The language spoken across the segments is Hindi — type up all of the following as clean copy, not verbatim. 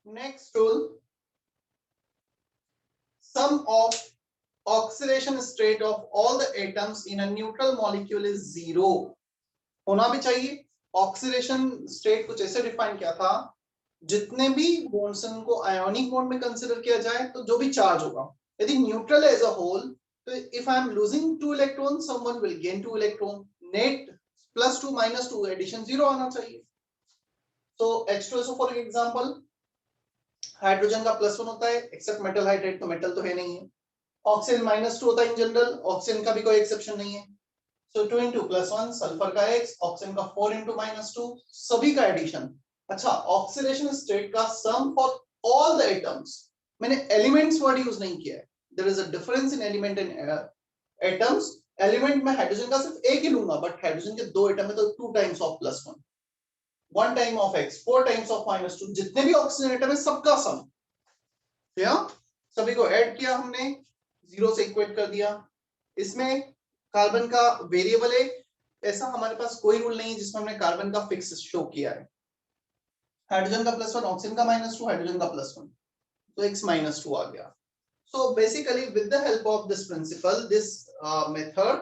Next rule, sum of oxidation state of all the atoms in a neutral molecule is 0 होना भी चाहिए। ऑक्सीडेशन स्टेट कुछ ऐसे डिफाइन किया था, जितने भी बॉन्ड्स को आयोनिक बॉन्ड में कंसीडर किया जाए तो जो भी चार्ज होगा, यदि न्यूट्रल एज अ होल, तो if I am losing 2 electron someone will gain 2 electron, net +2 -2 addition 0 आना चाहिए। तो H2SO फॉर एग्जांपल, हाइड्रोजन का +1 होता है, एक्सेप्ट मेटल हाइड्राइड, तो मेटल तो है नहीं है। ऑक्सीजन -2 होता है इन जनरल, ऑक्सीजन का भी कोई एक्सेप्शन नहीं है। सो 2 × +1, सल्फर का X, ऑक्सीजन का 4 × -2, सभी का एडिशन। अच्छा, ऑक्सीडेशन स्टेट का sum for all the atoms, मैंने एलिमेंट्स वर्ड यूज नहीं किया है। There is a difference in element and atoms. Element में हाइड्रोजन का सिर्फ एक ही लूंगा, बट हाइड्रोजन के 2 एटम है तो 2 times of +1, 1 time of X, 4 times of -2, जितने भी ऑक्सीजन एटम है सबका सम। या सभी को ऐड किया हमने, 0 से इक्वेट कर दिया। इसमें कार्बन का वेरिएबल है, ऐसा हमारे पास कोई रूल नहीं है जिसमें हमने कार्बन का फिक्स शो किया है। हाइड्रोजन का +1, ऑक्सीजन का -2, हाइड्रोजन का +1, तो X -2 आ गया। So basically with the help of this principle, this method,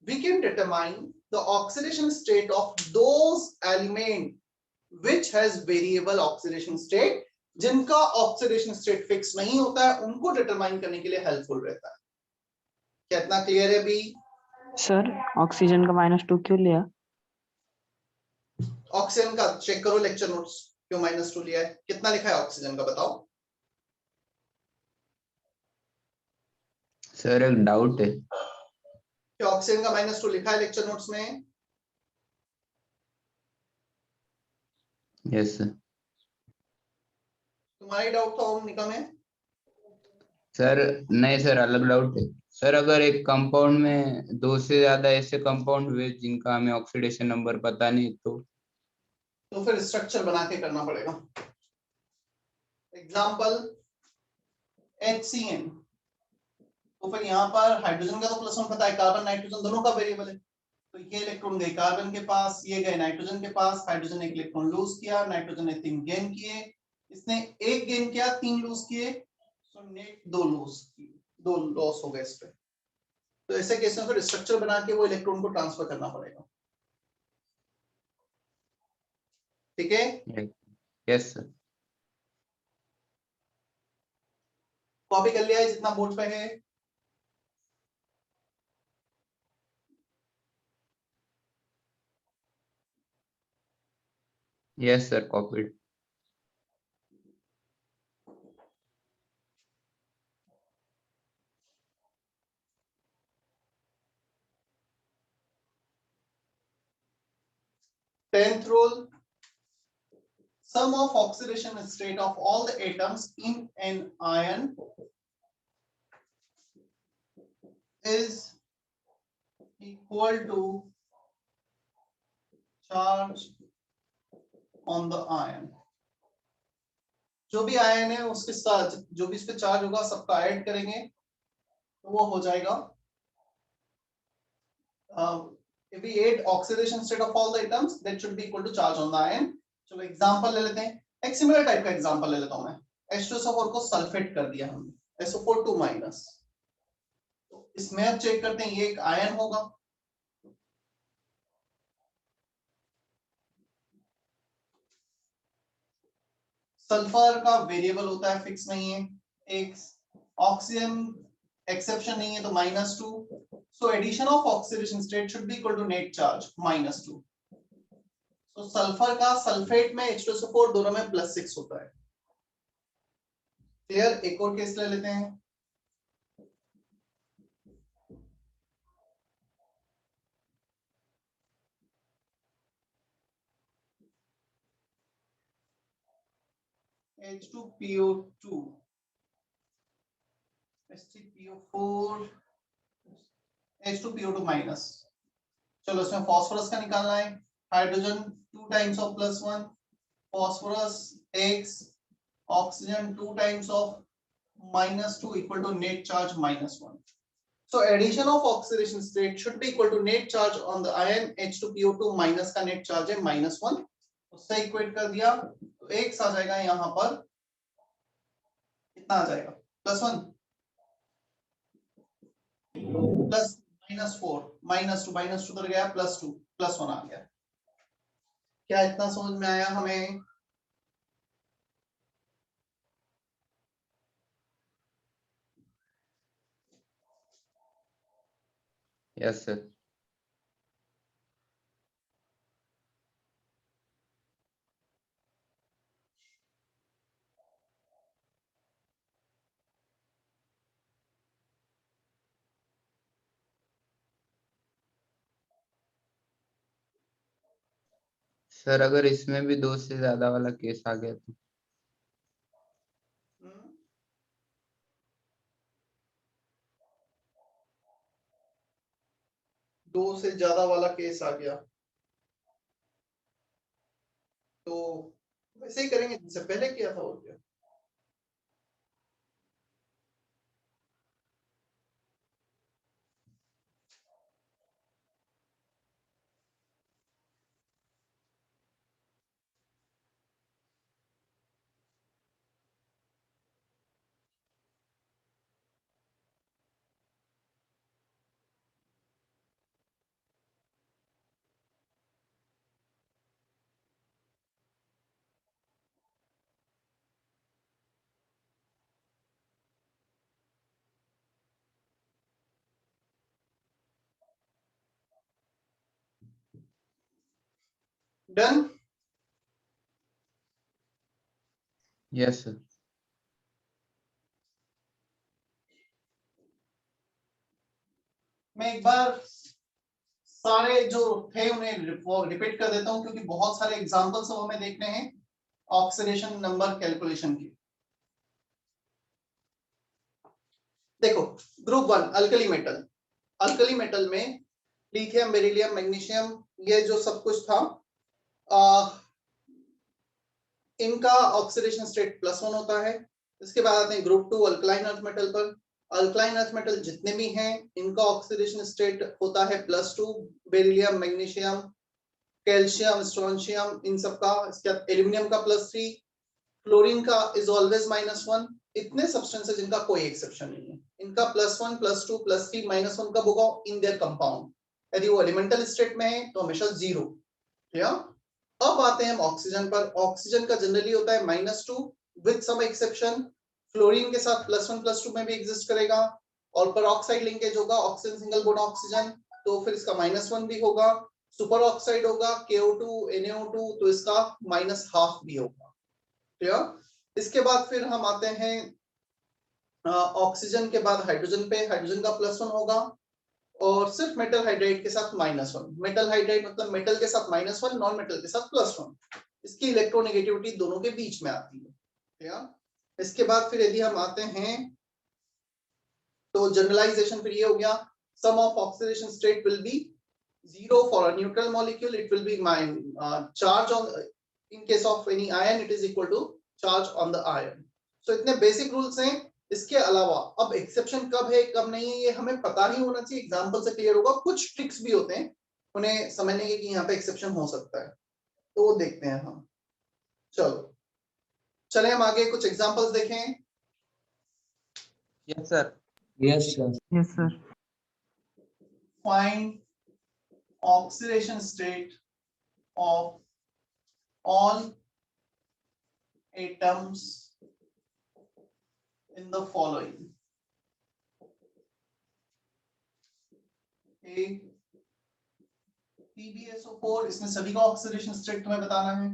we can determine the oxidation state of those element which has variable oxidation state, जिनका ऑक्सीडेशन स्टेट फिक्स नहीं होता है, उनको डिटरमाइन करने के लिए हेल्पफुल रहता है। क्या इतना क्लियर है भी? सर ऑक्सीजन का -2 क्यों लिया? ऑक्सीजन का चेक करो लेक्चर नोट्स, क्यों -2 लिया है, कितना लिखा है ऑक्सीजन का बताओ। सर एक डाउट है, क्या ऑक्सीजन का -2 लिखा है लेक्चर नोट्स में? Yes sir. तुम्हारा ही डाउट था ओम निकम है? सर नहीं सर, अलग डाउट है सर। अगर एक कंपाउंड में 2 से ज्यादा ऐसे कंपाउंड हुए जिनका हमें ऑक्सीडेशन नंबर पता नहीं, तो फिर स्ट्रक्चर बना के करना पड़ेगा। एग्जाम्पल HCN, तो फिर यहाँ पर हाइड्रोजन का तो +1 पता है, कार्बन नाइट्रोजन दोनों का वेरिएबल है, तो ये इलेक्ट्रॉन गए कार्बन के पास, ये गए नाइट्रोजन के पास, हाइड्रोजन ने 1 इलेक्ट्रॉन लूज किया, नाइट्रोजन ने 3 गेन किए, इसने 1 गेन किया, 3 लूज किए, सो नेट 2 लॉस हो गए इस पे। तो ऐसे केस में फिर स्ट्रक्चर बना के वो इलेक्ट्रॉन को ट्रांसफर करना पड़ेगा। ठीक है, यस सर। कॉपी कर लिया है जितना बोर्ड पे है? Yes sir, copied. Tenth rule, sum of oxidation state of all the atoms in an ion is equal to charge on the ion. जो भी आयन है उसके साथ जो भी इस पे चार्ज होगा सबका ऐड करेंगे तो वो हो जाएगा if we add oxidation state of all the atoms that should be equal to charge on the ion। चलो एग्जांपल ले लेते हैं, एक सिमिलर टाइप का एग्जांपल ले लेता हूं मैं। H2SO4 को सल्फेट कर दिया हमने, SO4 2-, तो इसमें अब चेक करते हैं, ये एक आयन होगा। सल्फर का वेरिएबल होता है, फिक्स नहीं है। एक ऑक्सीजन एक्सेप्शन नहीं है तो -2। So addition of oxidation state should be equal to net charge -2। तो सल्फर का सल्फेट में H2SO4 दोनों में +6 होता है। क्लियर? एक और केस ले लेते हैं। H2PO2 H3PO4 H2PO2-। चलो इसमें फास्फोरस का निकालना है। Hydrogen 2 times of +1, phosphorus X, oxygen 2 times of -2 equal to net charge -1। So addition of oxidation state should be equal to net charge on the ion H2PO2 minus का नेट चार्ज है -1, उससे इक्वेट कर दिया तो X आ जाएगा यहाँ पर, कितना आ जाएगा +1 प्लस -4 -2 उधर गया, +2 +1 आ गया। क्या इतना समझ में आया हमें? Yes sir. सर अगर इसमें भी 2 से ज्यादा वाला केस आ गया तो? 2 से ज्यादा वाला केस आ गया तो वैसे ही करेंगे जैसे पहले किया था। और क्या? डन। Yes sir. मैं एक बार सारे जो थे उन्हें रिपीट कर देता हूं क्योंकि बहुत सारे एग्जांपल्स हमें देखने हैं ऑक्सीडेशन नंबर कैलकुलेशन की। देखो group 1 alkali metal, alkali metal में लिथियम, बेरिलियम, मैग्नीशियम, ये जो सब कुछ था इनका ऑक्सीडेशन स्टेट +1 होता है। इसके बाद आते हैं ग्रुप 2 अल्कलाइन अर्थ मेटल पर। अल्कलाइन अर्थ मेटल जितने भी हैं इनका ऑक्सीडेशन स्टेट होता है +2, बेरिलियम, मैग्नीशियम, कैल्शियम, स्ट्रोंशियम, इन सब का। इसके बाद एल्यूमिनियम का +3, क्लोरीन का इज ऑलवेज -1। इतने सब्सटेंसेस जिनका कोई एक्सेप्शन नहीं है, इनका +1, +2, +3, -1 कब होगा? In their compound. यदि वो एलिमेंटल स्टेट में है तो हमेशा 0। या अब आते हैं हम ऑक्सीजन पर। ऑक्सीजन का जनरली होता है -2 विद सम एक्सेप्शन। फ्लोरीन के साथ +1, +2 में भी एग्जिस्ट करेगा और पर ऑक्साइड लिंकेज होगा ऑक्सीजन सिंगल बॉन्ड ऑक्सीजन, तो फिर इसका -1 भी होगा। सुपर ऑक्साइड होगा KO2 NaO2 तो इसका -½ भी होगा। ठीक। इसके बाद फिर हम आते हैं ऑक्सीजन के बाद हाइड्रोजन पे। हाइड्रोजन का +1 होगा और सिर्फ मेटल हाइड्राइड के साथ -1। मेटल हाइड्राइड मतलब मेटल के साथ -1, नॉन मेटल के साथ +1। इसकी इलेक्ट्रोनेगेटिविटी दोनों के बीच में आती है। ठीक है। इसके बाद फिर यदि हम आते हैं तो जनरलाइजेशन फिर ये हो गया sum of oxidation state will be 0 for a neutral molecule. It will be charge on, in case of any ion, it is equal to charge on the ion. So इतने basic rules हैं. इसके अलावा अब एक्सेप्शन कब है कब नहीं है ये हमें पता ही होना चाहिए. एग्जांपल से क्लियर होगा. कुछ ट्रिक्स भी होते हैं उन्हें समझने के कि यहाँ पे एक्सेप्शन हो सकता है, तो वो देखते हैं हम. चलो चले हम आगे कुछ एग्जांपल्स देखें. Yes sir. Yes, sir. Yes, sir. Find oxidation state of all atoms in the following. A PbSO4, इसमें सभी का ऑक्सीडेशन स्टेट तुम्हें बताना है.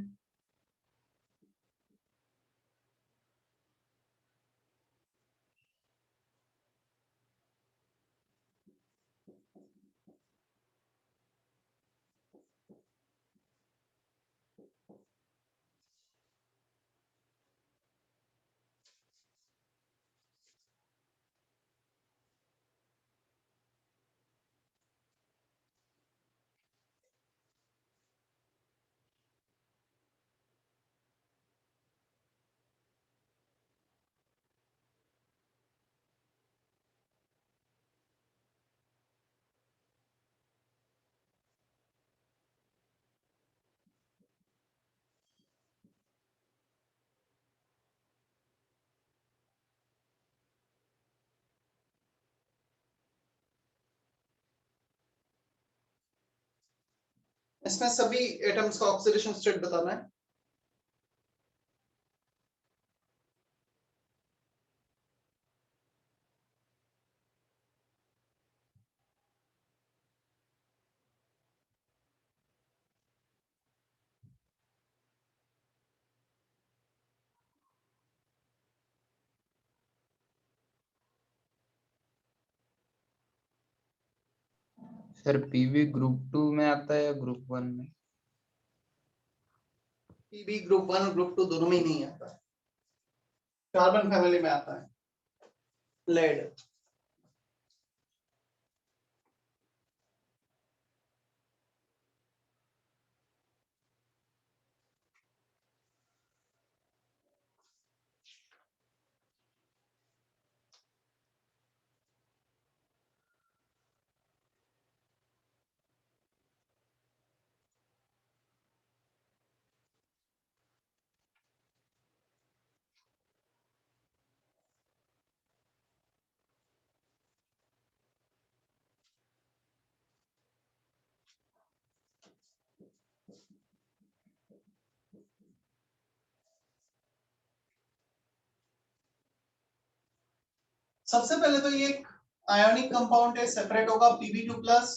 इसमें सभी एटम्स का ऑक्सीडेशन स्टेट बताना है. सर पीवी ग्रुप 2 में आता है या ग्रुप 1 में? पीबी ग्रुप 1 और ग्रुप 2 दोनों में ही नहीं आता है. कार्बन फैमिली में आता है. लेड. सबसे पहले तो ये एक आयोनिक कंपाउंड है, सेपरेट होगा Pb2 प्लस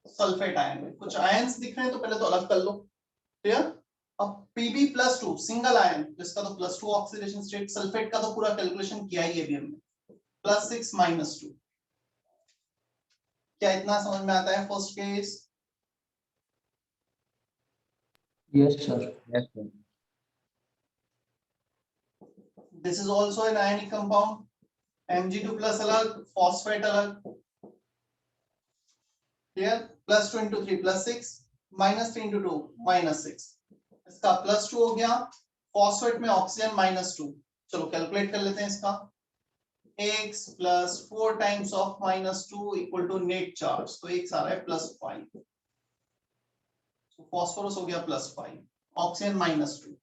सल्फेट आयन में. कुछ आयंस दिख रहे हैं तो पहले तो अलग कर लो. क्लियर. अब Pb प्लस 2 सिंगल आयन जिसका तो प्लस 2 ऑक्सीडेशन स्टेट. सल्फेट का तो पूरा कैलकुलेशन किया ही है अभी हमने. Plus 6 minus 2. क्या इतना समझ में आता है first case? Yes, sir. Yes sir. This is also an ionic compound. Mg2 plus अलग, फॉस्फेट अलग. Clear. Plus 2 into 3 plus 6, minus 3 into 2 minus 6. इसका प्लस 2 हो गया. फॉस्फेट में ऑक्सीजन माइनस 2. चलो कैलकुलेट कर लेते हैं इसका. x plus 4 times of minus 2 equal to net charge. तो x आ रहा है प्लस 5. तो फॉस्फोरस हो गया प्लस 5, ऑक्सीजन माइनस 2.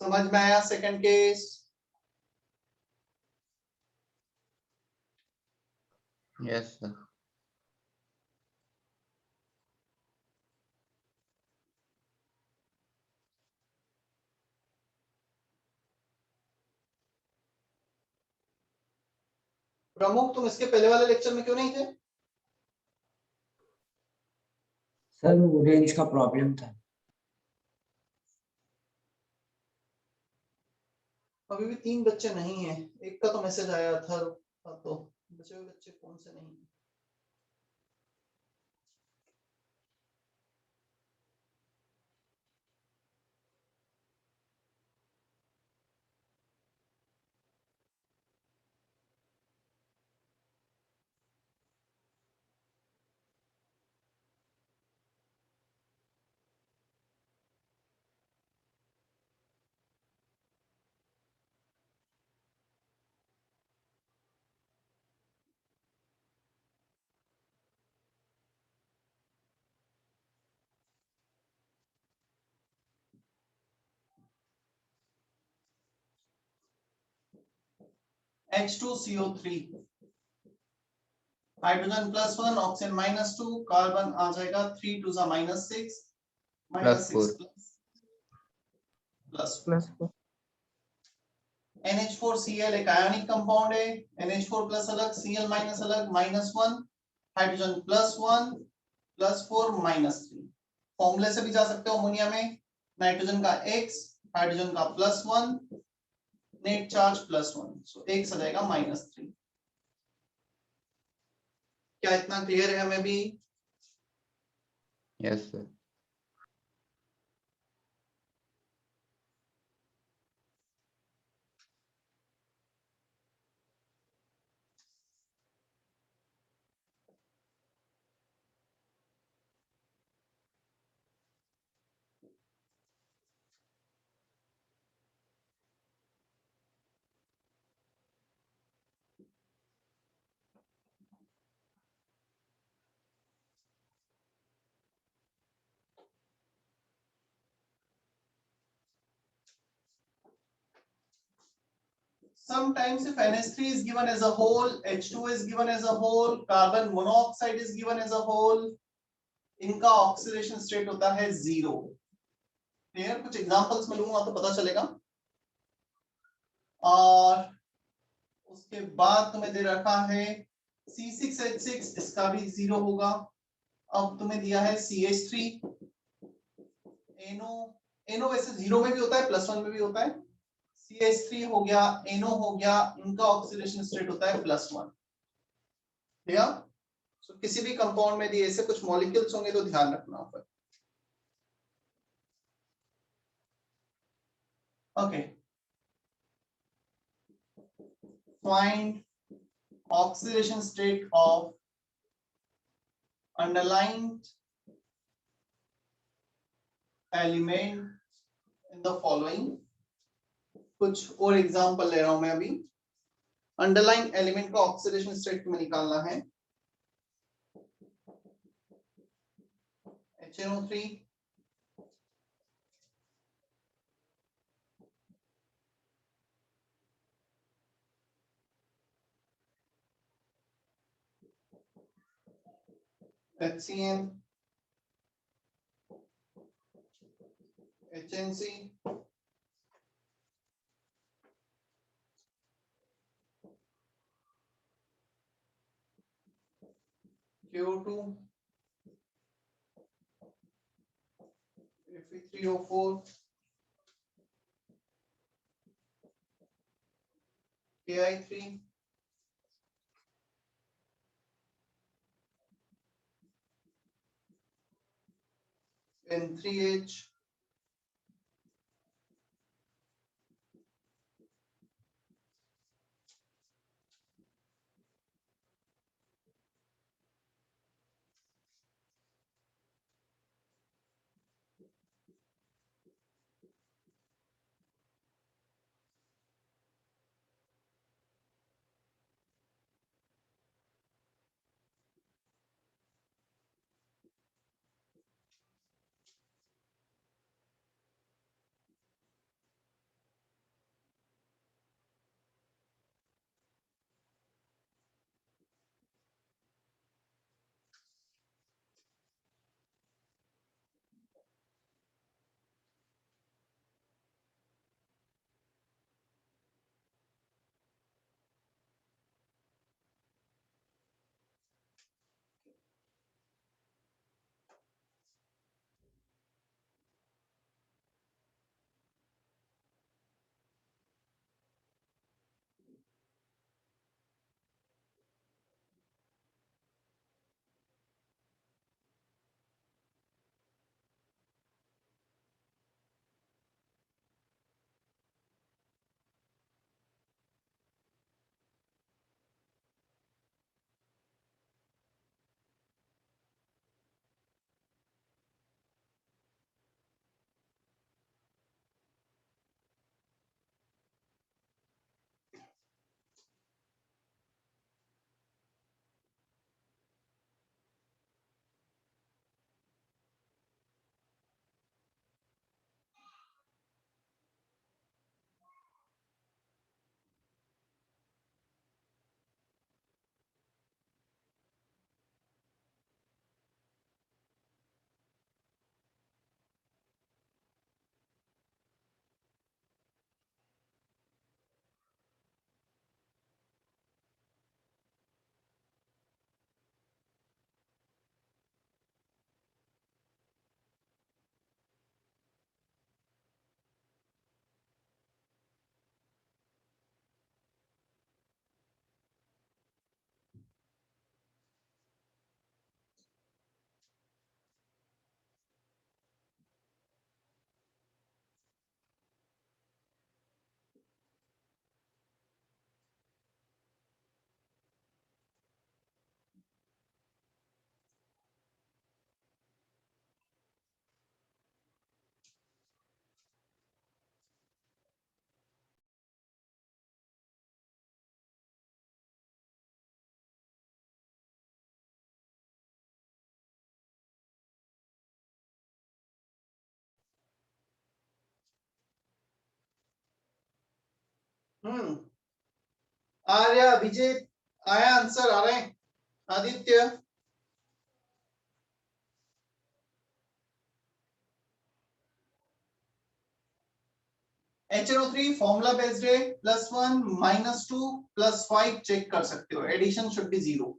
समझ में आया सेकंड केस? Yes sir. प्रमुख तुम इसके पहले वाले लेक्चर में क्यों नहीं थे? सर वो रेंज का प्रॉब्लम था. अभी भी 3 बच्चे नहीं है. एक का तो मैसेज आया था तो बचे हुए बच्चे कौन से नहीं है? H2CO3, हाइड्रोजन +1, ऑक्सीजन -2, कार्बन आ जाएगा 3 2 -6, -6 +4। NH4Cl एक आयनिक कंपाउंड है, NH4 प्लस अलग, Cl माइनस अलग, -1, हाइड्रोजन +1, +4, -3। फॉर्मूले से भी जा सकते हो अमोनिया में, नाइट्रोजन का X, हाइड्रोजन का +1, नेट चार्ज +1, सो X आ जाएगा -3। क्या इतना क्लियर है हमें भी? Yes sir. Sometimes if NH3 is given as a whole, H2 is given as a whole, carbon monoxide is given as a whole, इनका ऑक्सीडेशन स्टेट होता है 0। क्लियर? कुछ एग्जांपल्स में लूंगा तो पता चलेगा। और उसके बाद तुम्हें दे रखा है C6H6, इसका भी 0 होगा। अब तुम्हें दिया है CH3, NO वैसे 0 में भी होता है, +1 में भी होता है। CH3 हो गया, NO हो गया, इनका ऑक्सीडेशन स्टेट होता है +1। ठीक है? सो किसी भी कंपाउंड में दिए ऐसे कुछ मॉलिक्यूल्स होंगे तो ध्यान रखना ऊपर। Okay, find oxidation state of underlined element in the following. कुछ और एग्जांपल ले रहा हूं मैं अभी। अंडरलाइन एलिमेंट का ऑक्सीडेशन स्टेट तुम्हें निकालना है। HNO3, HCN, HNC, CO2, Fe3O4, KI3, N3H, Arya, Abhijit आया आंसर आ रहे हैं? आदित्य, HNO3 फॉर्मूला बेस्ड है, +1 -2 +5 चेक कर सकते हो, एडिशन शुड बी 0।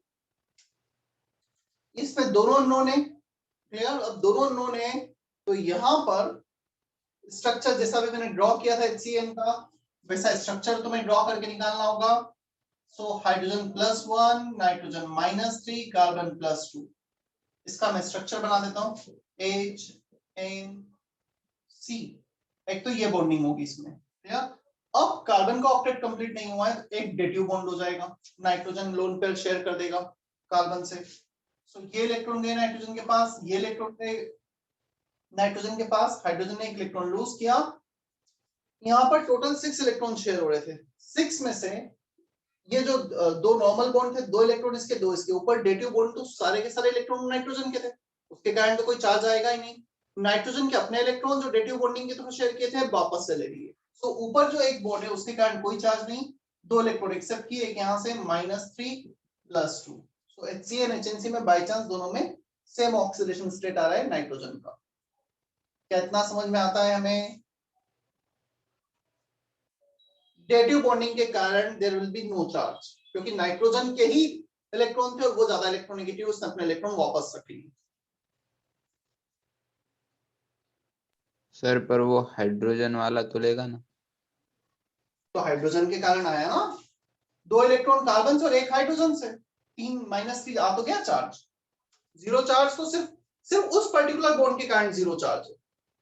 इसमें दोनों अननोन है, क्लियर? अब दोनों अननोन है तो यहां पर स्ट्रक्चर जैसा भी मैंने ड्रॉ किया था HCN का, वैसा स्ट्रक्चर तुम्हें ड्रॉ करके निकालना होगा। So hydrogen +1, nitrogen -3, carbon +2। इसका मैं स्ट्रक्चर बना देता हूं, HNC। एक तो ये बॉन्डिंग होगी इसमें, क्लियर? अब कार्बन का ऑक्टेट कंप्लीट नहीं हुआ है तो एक डेटिव बॉन्ड हो जाएगा, नाइट्रोजन लोन पेयर शेयर कर देगा कार्बन से। सो ये इलेक्ट्रॉन गए नाइट्रोजन के पास, ये इलेक्ट्रॉन गए नाइट्रोजन के पास, हाइड्रोजन ने एक इलेक्ट्रॉन लूज किया। यहाँ पर टोटल 6 इलेक्ट्रॉन शेयर हो रहे थे, 6 में से ये जो दो नॉर्मल बॉन्ड थे, 2 इलेक्ट्रॉन इसके 2 इसके ऊपर, डेटिव बॉन्ड तो सारे के सारे इलेक्ट्रॉन नाइट्रोजन के थे, उसके कारण तो कोई चार्ज आएगा ही नहीं। नाइट्रोजन के अपने इलेक्ट्रॉन जो डेटिव बॉन्डिंग के थ्रू शेयर किए थे वापस से ले लिए, तो ऊपर जो एक बॉन्ड है उसके कारण कोई चार्ज नहीं, 2 इलेक्ट्रॉन एक्सेप्ट किए, एक यहाँ से -3 +2। सो HCN HNC में बाय चांस दोनों में सेम ऑक्सीडेशन स्टेट आ रहा है नाइट्रोजन का। क्या इतना समझ में आता है हमें? डेटिव बॉन्डिंग के कारण there will be no charge, क्योंकि नाइट्रोजन के ही इलेक्ट्रॉन थे और वो ज्यादा इलेक्ट्रोनेगेटिव, उसने अपने इलेक्ट्रॉन वापस रख लिए। सर पर वो हाइड्रोजन वाला तो लेगा ना? तो हाइड्रोजन के कारण आया ना, 2 इलेक्ट्रॉन कार्बन से और 1 हाइड्रोजन से, 3 -3 आ तो गया चार्ज। 0 चार्ज तो सिर्फ उस पर्टिकुलर बॉन्ड के कारण 0 चार्ज है,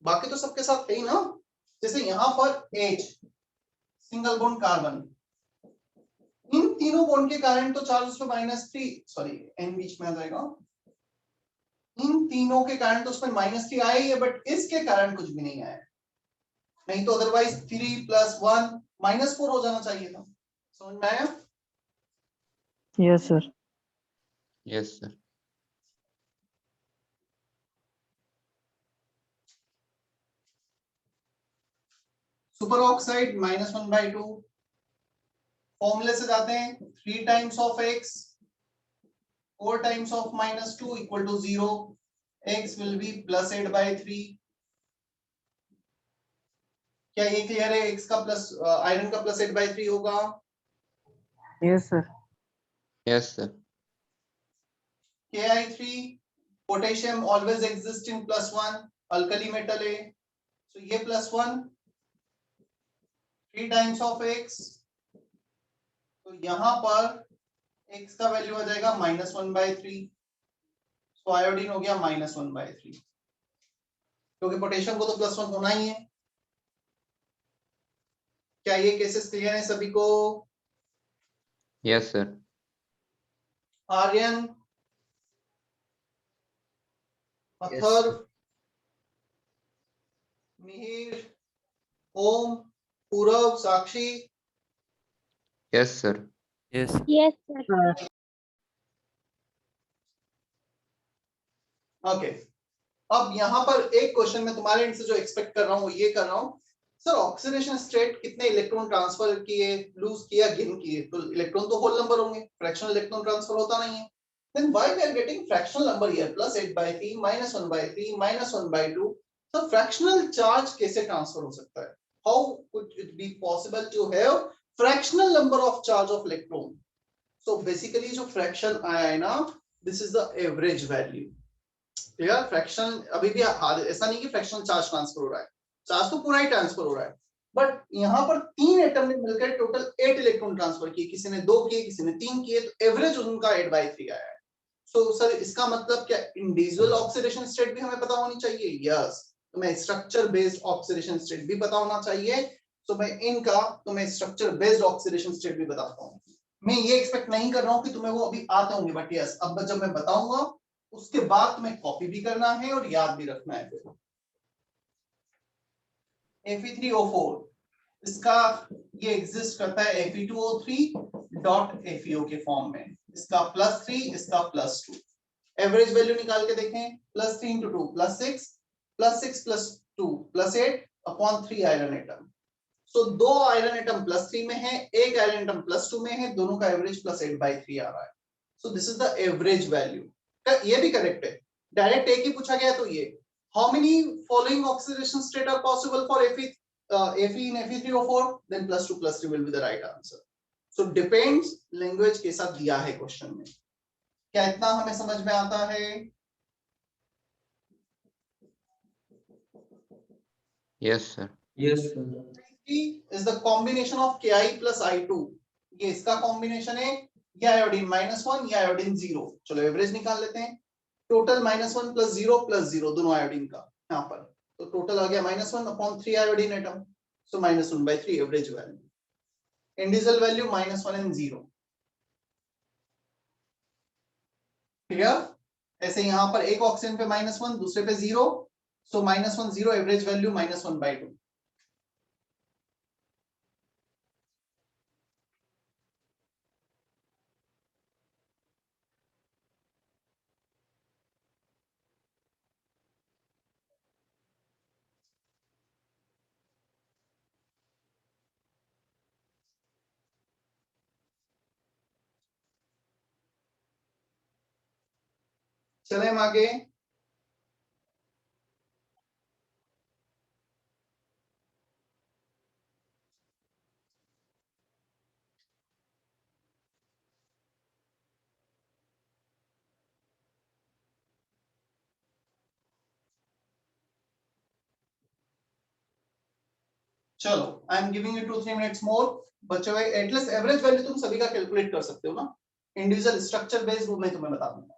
बाकी तो सबके साथ है ही ना। जैसे यहां पर H सिंगल बॉन्ड कार्बन, इन तीनों बॉन्ड के कारण तो चार्ज उसमें -3, सॉरी N बीच में आ जाएगा, इन तीनों के कारण तो उसमें -3 आया ही है, बट इसके कारण कुछ भी नहीं आया, नहीं तो अदरवाइज 3 + 1 -4 हो जाना चाहिए था। समझ में आया? Yes sir. Yes sir. Super oxide -1/2, फॉर्मूले से जाते हैं, 3 times of x 4 times of -2 = 0, x will be +8/3। क्या ये क्लियर है? x का प्लस आयरन का +8/3 होगा। Yes sir. Yes sir. Ki3 potassium always exist in +1, alkali metal है, so ये +1, 3 टाइम्स ऑफ x, तो यहां पर x का वैल्यू आ जाएगा -1/3, तो आयोडीन हो गया -1/3, क्योंकि पोटेशियम को तो +1 होना ही है। क्या ये केसेस क्लियर है सभी को? Yes sir. Aryan, Atharva, Mihir, Om, Purav, Sakshi? Yes sir. Yes Yes, sir. Okay, अब यहाँ पर एक क्वेश्चन मैं तुम्हारे एंड से जो एक्सपेक्ट कर रहा हूँ ये कर रहा हूँ, सर ऑक्सीडेशन स्टेट कितने इलेक्ट्रॉन ट्रांसफर किए, लूज किया, गेन किए? तो इलेक्ट्रॉन तो होल नंबर होंगे, फ्रैक्शनल इलेक्ट्रॉन ट्रांसफर होता नहीं है। Then why we are getting fractional number here, +8/3 -1/3 -1/2? तो फ्रैक्शनल चार्ज कैसे ट्रांसफर हो सकता है? How could it be possible to have fractional number of charge of electron? So basically जो फ्रैक्शन आया है ना, this is the average value. यार फ्रैक्शन अभी भी ऐसा नहीं कि फ्रैक्शनल चार्ज ट्रांसफर हो रहा है, चार्ज तो पूरा ही ट्रांसफर हो रहा है, बट यहाँ पर 3 एटम ने मिलकर टोटल 8 इलेक्ट्रॉन ट्रांसफर किए, किसी ने 2 किए, किसी ने 3 किए, तो एवरेज उनका 8/3 आया है। सो सर इसका मतलब क्या इंडिविजुअल ऑक्सीडेशन स्टेट भी हमें पता होनी चाहिए? यस, तो मैं स्ट्रक्चर बेस्ड ऑक्सीडेशन स्टेट भी पता होना चाहिए। तो मैं इनका तुम्हें स्ट्रक्चर बेस्ड ऑक्सीडेशन स्टेट भी बताता हूँ। मैं ये एक्सपेक्ट नहीं कर रहा हूँ कि तुम्हें वो अभी आते होंगे, बट यस अब जब मैं बताऊंगा उसके बाद तुम्हें कॉपी भी करना है और याद भी रखना है। फिर Fe3O4 इसका ये एग्जिस्ट करता है Fe2O3.FeO के फॉर्म में, इसका +3 इसका +2। एवरेज वैल्यू निकाल के देखें, +3 × 2 +6 +6 + 2 +8 अपॉन 3 आयरन एटम। सो 2 आयरन एटम +3 में है, एक आयरन एटम +2 में है, दोनों का एवरेज +8/3 आ रहा है। सो this is the average value. ये भी करेक्ट है, डायरेक्ट एक ही पूछा गया तो ये how many following oxidation state are possible for Fe in Fe3O4, then +2 +3 will be the right answer. So depends language के साथ दिया है क्वेश्चन में। क्या इतना हमें समझ में आता है? Yes sir. Yes, sir. is the combination of Ki plus I2। ये इसका कॉम्बिनेशन है, ये आयोडीन -1, ये आयोडीन 0। चलो एवरेज निकाल लेते हैं। टोटल -1 + 0 + 0 दोनों आयोडीन का यहाँ पर, तो टोटल आ गया -1/3 iodine atom. So -1/3 average value, individual value -1 and 0। Clear? ऐसे यहाँ पर एक ऑक्सीजन पे -1, दूसरे पे 0, सो -1 0, एवरेज वैल्यू -1/2। चले हम आगे। चलो I am giving you 2-3 minutes more. बच्चों एटलीस्ट एवरेज वैल्यू तुम सभी का कैलकुलेट कर सकते हो ना, इंडिविजुअल स्ट्रक्चर बेस्ड वो मैं तुम्हें बता दूंगा।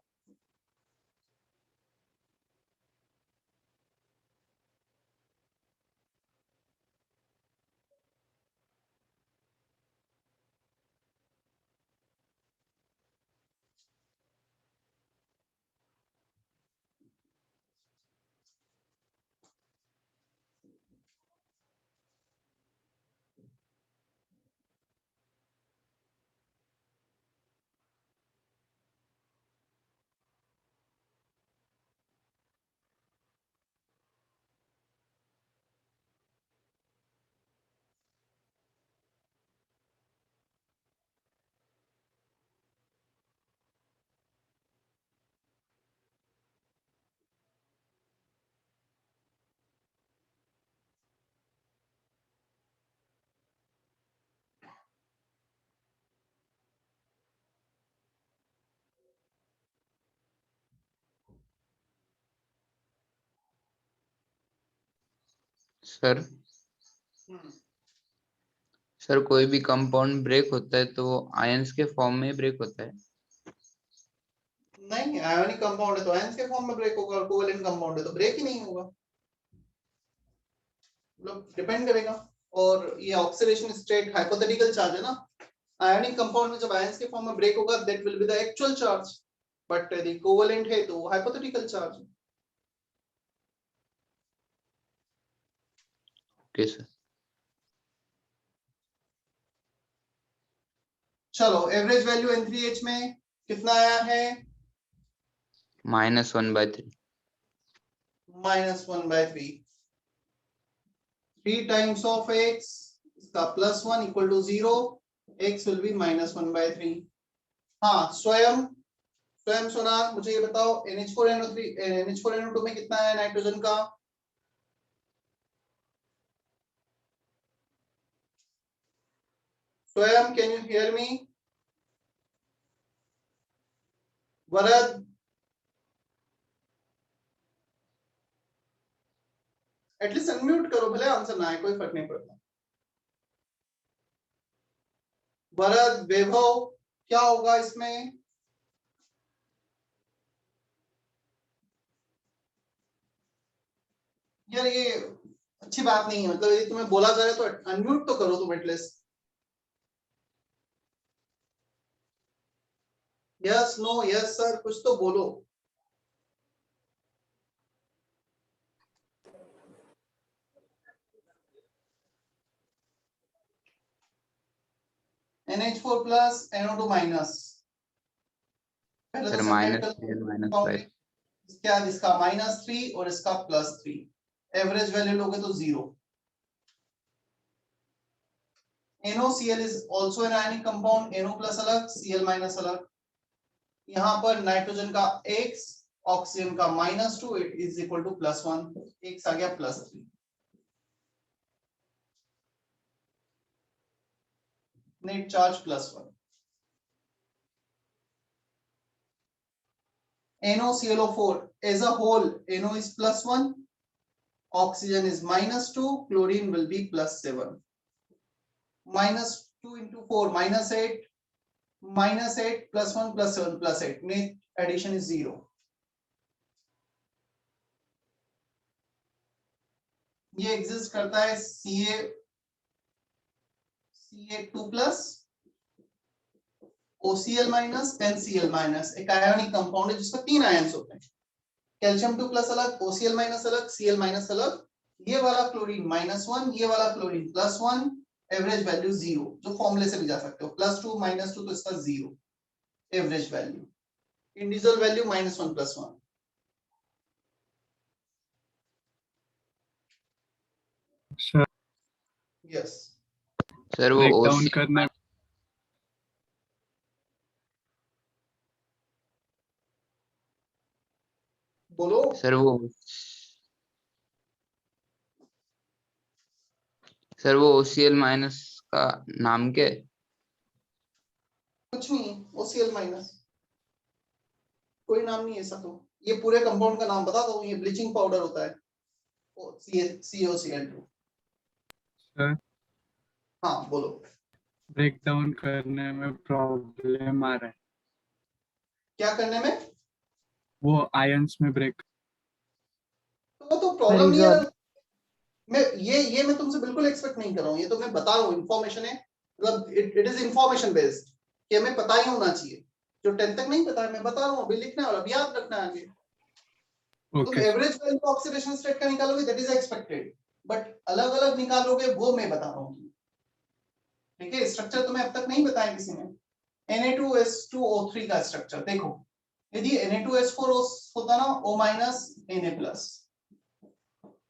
सर सर कोई भी कंपाउंड ब्रेक होता है तो वो आयंस के फॉर्म में ब्रेक होता है? नहीं, आयोनिक कंपाउंड है तो आयंस के फॉर्म में ब्रेक होगा, और कोवेलेंट कंपाउंड है तो ब्रेक ही नहीं होगा। मतलब डिपेंड करेगा। और ये ऑक्सीडेशन स्टेट हाइपोथेटिकल चार्ज है ना, आयोनिक कंपाउंड में जब आयंस के फॉर्म में ब्रेक होगा that will be the actual charge, but यदि कोवेलेंट है तो हाइपोथेटिकल चार्ज। Okay sir. चलो एवरेज वैल्यू N3H में कितना आया है? -1/3। -1/3। 3 times of x इसका +1 = 0, x will be -1/3। हाँ स्वयं सुना, मुझे ये बताओ NH4NO2 में कितना है नाइट्रोजन का? स्वयं can you hear me? Varad at least unmute करो, भले आंसर ना आए कोई फर्क नहीं पड़ता। वरद वैभव क्या होगा इसमें? यार ये अच्छी बात नहीं है, मतलब यदि तुम्हें बोला जाए तो अनम्यूट तो करो तुम at least. Yes no yes sir कुछ तो बोलो। NH4 प्लस NO2 माइनस, पहले सर तो सेपरेट कर -3 और लो। -5। क्या इसका -3 और इसका +3, एवरेज वैल्यू लोगे तो 0। NOCl is also an ionic compound, NO plus अलग, Cl माइनस अलग. यहाँ पर नाइट्रोजन का X, ऑक्सीजन का -2, it is equal to +1, X आ गया +3. Net charge +1. NOClO4 as a whole, NO is +1, oxygen is -2, chlorine will be +7. -2 into 4 -8, -8 +1 +7 +8. Net addition is 0. ये एग्जिस्ट करता है Ca2 plus OCl minus then Cl minus. एक आयोनिक कंपाउंड है जिसमें 3 आयंस होते हैं. कैल्शियम 2 प्लस अलग, OCl माइनस अलग, Cl माइनस अलग. ये वाला क्लोरीन -1, ये वाला क्लोरीन +1. एवरेज वैल्यू 0, जो फॉर्मूले से भी जा सकते हो. +2 -2 तो इसका 0 average value. Individual value -1 +1. Sir yes. Sir वो ब्रेक डाउन OCl करना बोलो. सर वो OCl माइनस का नाम क्या है? कुछ नहीं, OCl माइनस कोई नाम नहीं है ऐसा. तो ये पूरे कंपाउंड का नाम बता दो. ये ब्लीचिंग पाउडर होता है, COCl2. सर हाँ बोलो. ब्रेक डाउन करने में प्रॉब्लम आ रहा है. क्या करने में? वो आयंस में ब्रेक. तो वो तो प्रॉब्लम नहीं है Result. ना. मैं मैं तुमसे बिल्कुल एक्सपेक्ट नहीं कर रहा हूँ. ये तो मैं बता रहा हूँ, इन्फॉर्मेशन है. मतलब इट इज इंफॉर्मेशन बेस्ड कि हमें पता ही होना चाहिए. जो 10 तक नहीं पता है मैं बता रहा हूँ, अभी लिखना है और अभी याद रखना है आगे. तुम okay average value oxidation state का निकालोगे, दैट इज एक्सपेक्टेड. बट अलग अलग निकालोगे वो मैं बता रहा हूँ. ठीक है. स्ट्रक्चर तुम्हें अब तक नहीं बताया किसी ने. Na2S2O3 का स्ट्रक्चर देखो. यदि Na2S4 होता ना, O Na+,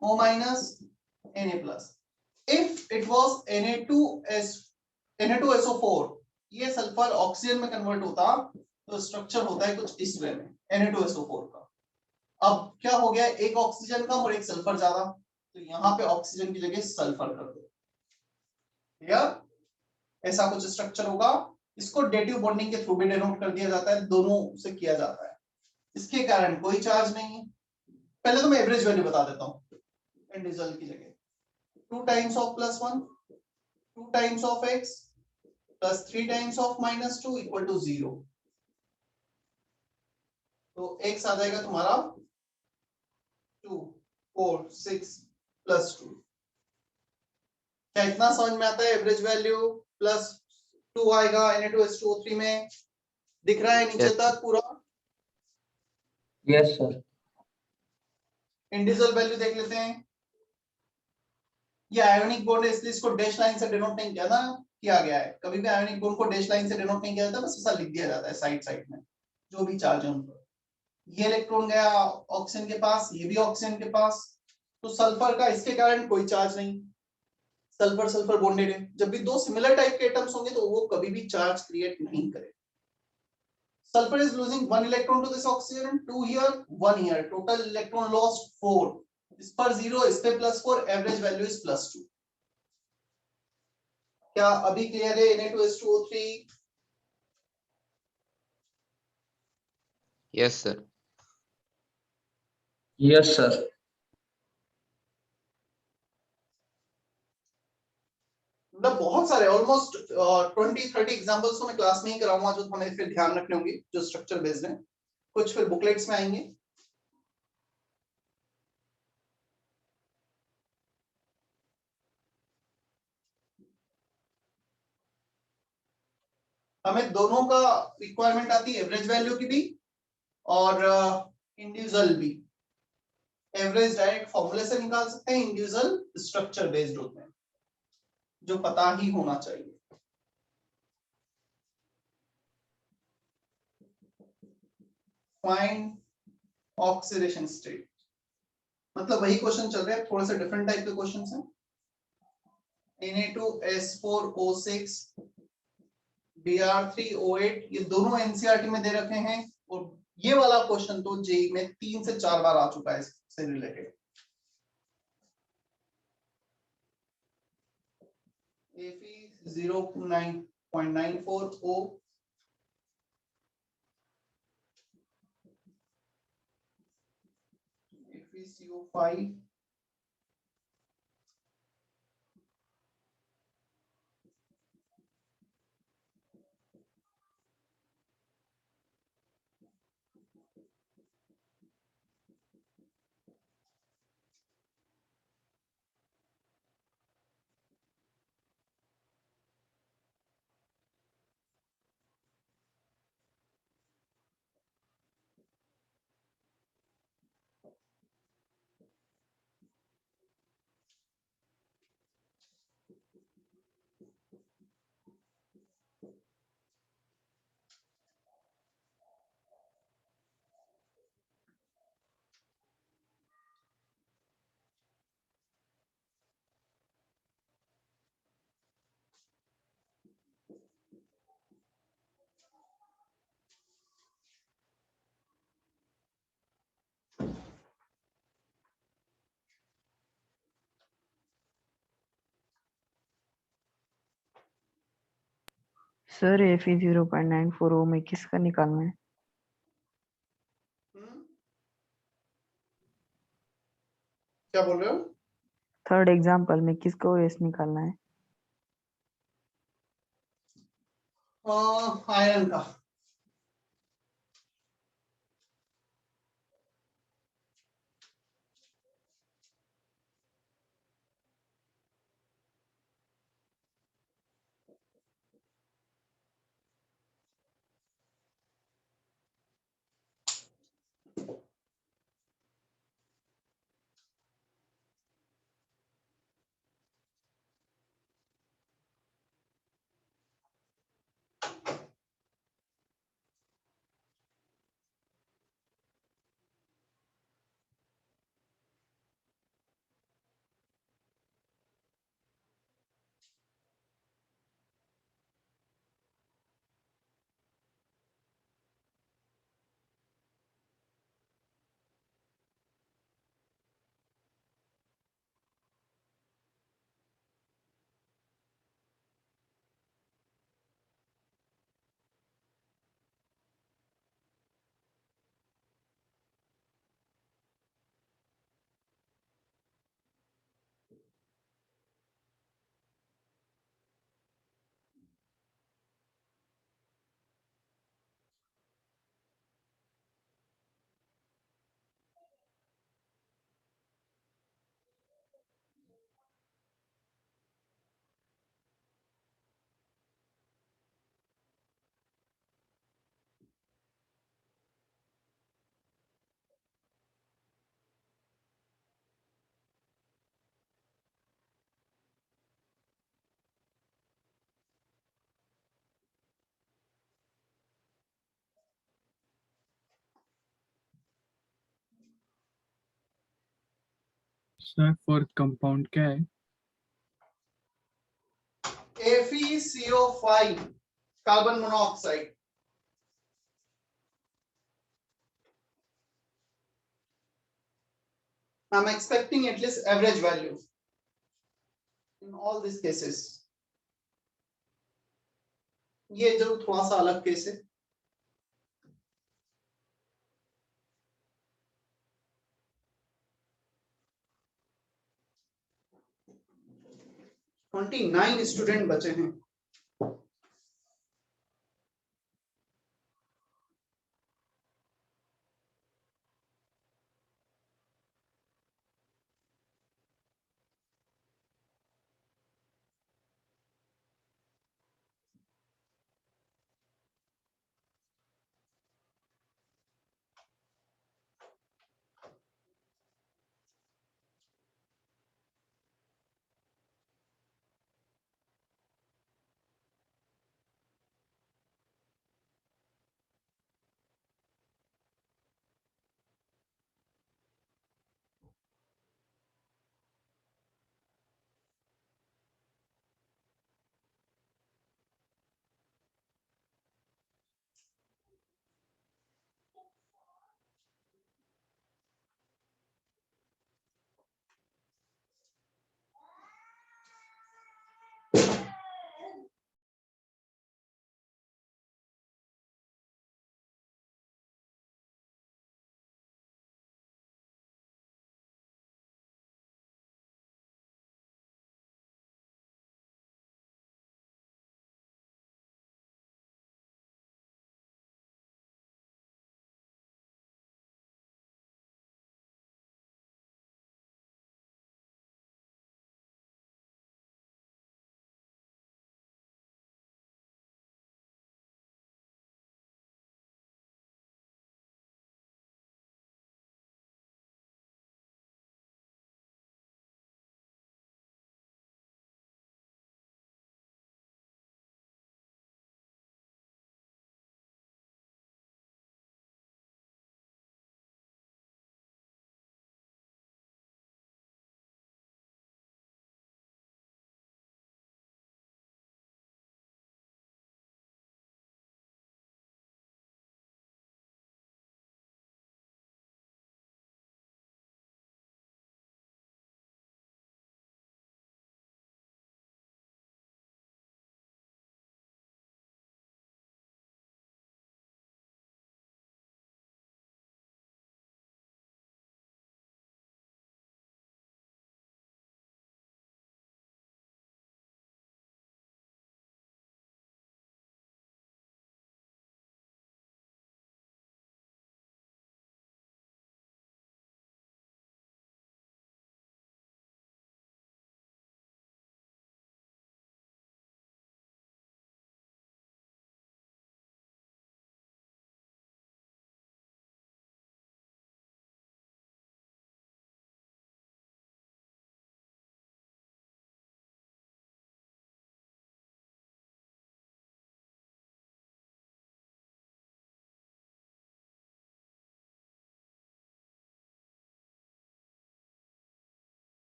O Na+. If it was Na2SO4, ये सल्फर ऑक्सीजन में कन्वर्ट होता तो स्ट्रक्चर होता है कुछ इस वे में Na2SO4 का. अब क्या हो गया, एक ऑक्सीजन कम और एक सल्फर ज्यादा, तो यहाँ पे ऑक्सीजन की जगह सल्फर कर दो. या ऐसा कुछ स्ट्रक्चर होगा. इसको डेटिव बॉन्डिंग के थ्रू भी डिनोट कर दिया जाता है, दोनों से किया जाता है. इसके कारण कोई चार्ज नहीं है. पहले तो मैं एवरेज वैल्यू बता देता हूँ. इंडिविजुअल की जगह 2 times of +1, 2 times of x plus 3 times of -2 equal to 0. तो x आ जाएगा तुम्हारा 2, 4, 6 +2. क्या इतना समझ में आता है? एवरेज वैल्यू +2 आएगा Na2S2O3 में. दिख रहा है नीचे तक पूरा? Yes, sir. इंडिविजुअल वैल्यू देख लेते हैं. ये आयोनिक बॉन्ड है इसलिए इसको डैश लाइन से डिनोट नहीं किया गया है. कभी भी आयोनिक बॉन्ड को डैश लाइन से डिनोट नहीं किया जाता, बस ऐसा लिख दिया जाता है साइड साइड में जो भी चार्ज है उन पर. ये इलेक्ट्रॉन गया ऑक्सीजन के पास, ये भी ऑक्सीजन के पास. तो सल्फर का इसके कारण कोई चार्ज नहीं. सल्फर सल्फर बॉन्डेड है. जब भी दो सिमिलर टाइप के एटम्स होंगे तो वो कभी भी चार्ज क्रिएट नहीं करें. Sulfur is losing 1 electron to this oxygen, 2 here, 1 here. Total electron lost 4. इस पर 0, इस पे +4. Average value is +2. क्या अभी क्लियर है? Na2S2O3. Yes sir. Yes, sir. मतलब बहुत सारे ऑलमोस्ट 20-30 एग्जांपल्स तो मैं क्लास में ही कराऊंगा जो हमें फिर ध्यान रखने होंगे, जो स्ट्रक्चर बेस्ड हैं. कुछ फिर बुकलेट्स में आएंगे. हमें दोनों का रिक्वायरमेंट आती है, एवरेज वैल्यू की भी और इंडिविजुअल भी. एवरेज डायरेक्ट फॉर्मूले से निकाल सकते हैं, इंडिविजुअल स्ट्रक्चर बेस्ड होते हैं जो पता ही होना चाहिए. फाइंड ऑक्सीडेशन स्टेट, मतलब वही क्वेश्चन चल रहे हैं, थोड़े से डिफरेंट टाइप के क्वेश्चंस हैं. Na2S4O6 Br3O8, ये दोनों एनसीईआरटी में दे रखे हैं, और ये वाला क्वेश्चन तो जेई में 3 से 4 बार आ चुका है इससे related. Fe0.94O, FeCO5, sir Fe0.94O में किसका निकालना है? क्या बोल रहे हो? थर्ड एग्जाम्पल में किसका ओएस निकालना है? आयरन का। सर फोर्थ कंपाउंड क्या है? FeCO5 carbon monoxide. I'm expecting at least average value in all these cases. ये जरूर थोड़ा सा अलग केस है। ट्वेंटी 29 स्टूडेंट बचे हैं।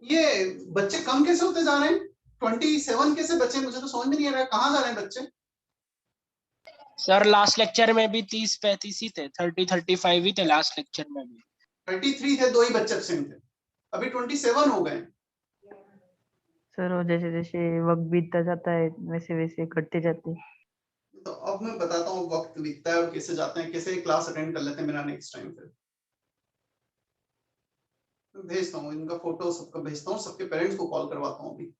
ये बच्चे कम कैसे होते जा रहे हैं? 27 कैसे बच्चे? मुझे तो समझ में नहीं आ रहा, कहाँ जा रहे हैं बच्चे? सर लास्ट लेक्चर में भी 30-35 ही थे, 30-35 ही थे लास्ट लेक्चर में भी। 33 थे, 2 ही बच्चे absent थे, अभी 27 हो गए। सर वो जैसे जैसे वक्त बीतता जाता है वैसे वैसे घटते जाते हैं। तो अब मैं बताता हूँ वक्त बीतता है और कैसे जाते हैं, कैसे क्लास अटेंड कर लेते हैं मेरा नेक्स्ट टाइम। फिर भेजता हूँ इनका फोटो, सबका भेजता हूँ, सबके पेरेंट्स को कॉल करवाता हूँ। अभी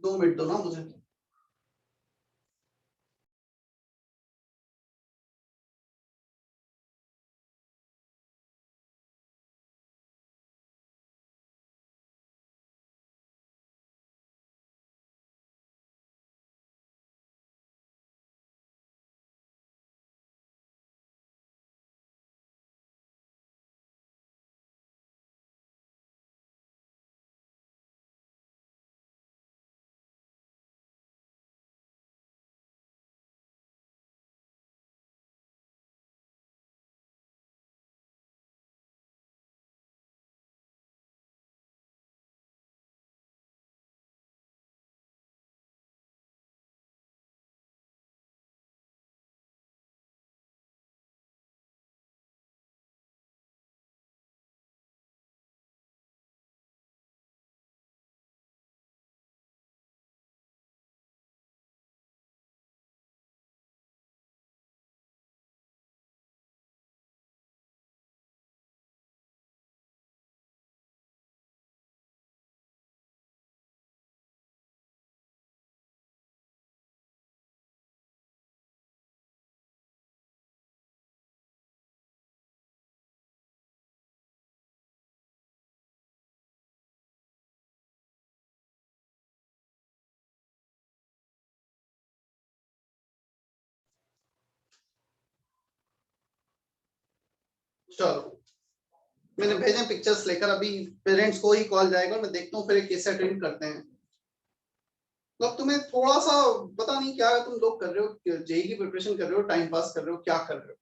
2 मिनट दो ना मुझे। चलो मैंने भेजे पिक्चर्स लेकर, अभी पेरेंट्स को ही कॉल जाएगा, मैं देखता हूँ फिर कैसे अटेंड करते हैं। मतलब तुम्हें थोड़ा सा पता नहीं क्या तुम लोग कर रहे हो, जेई की प्रिपरेशन कर रहे हो, टाइम पास कर रहे हो, क्या कर रहे हो?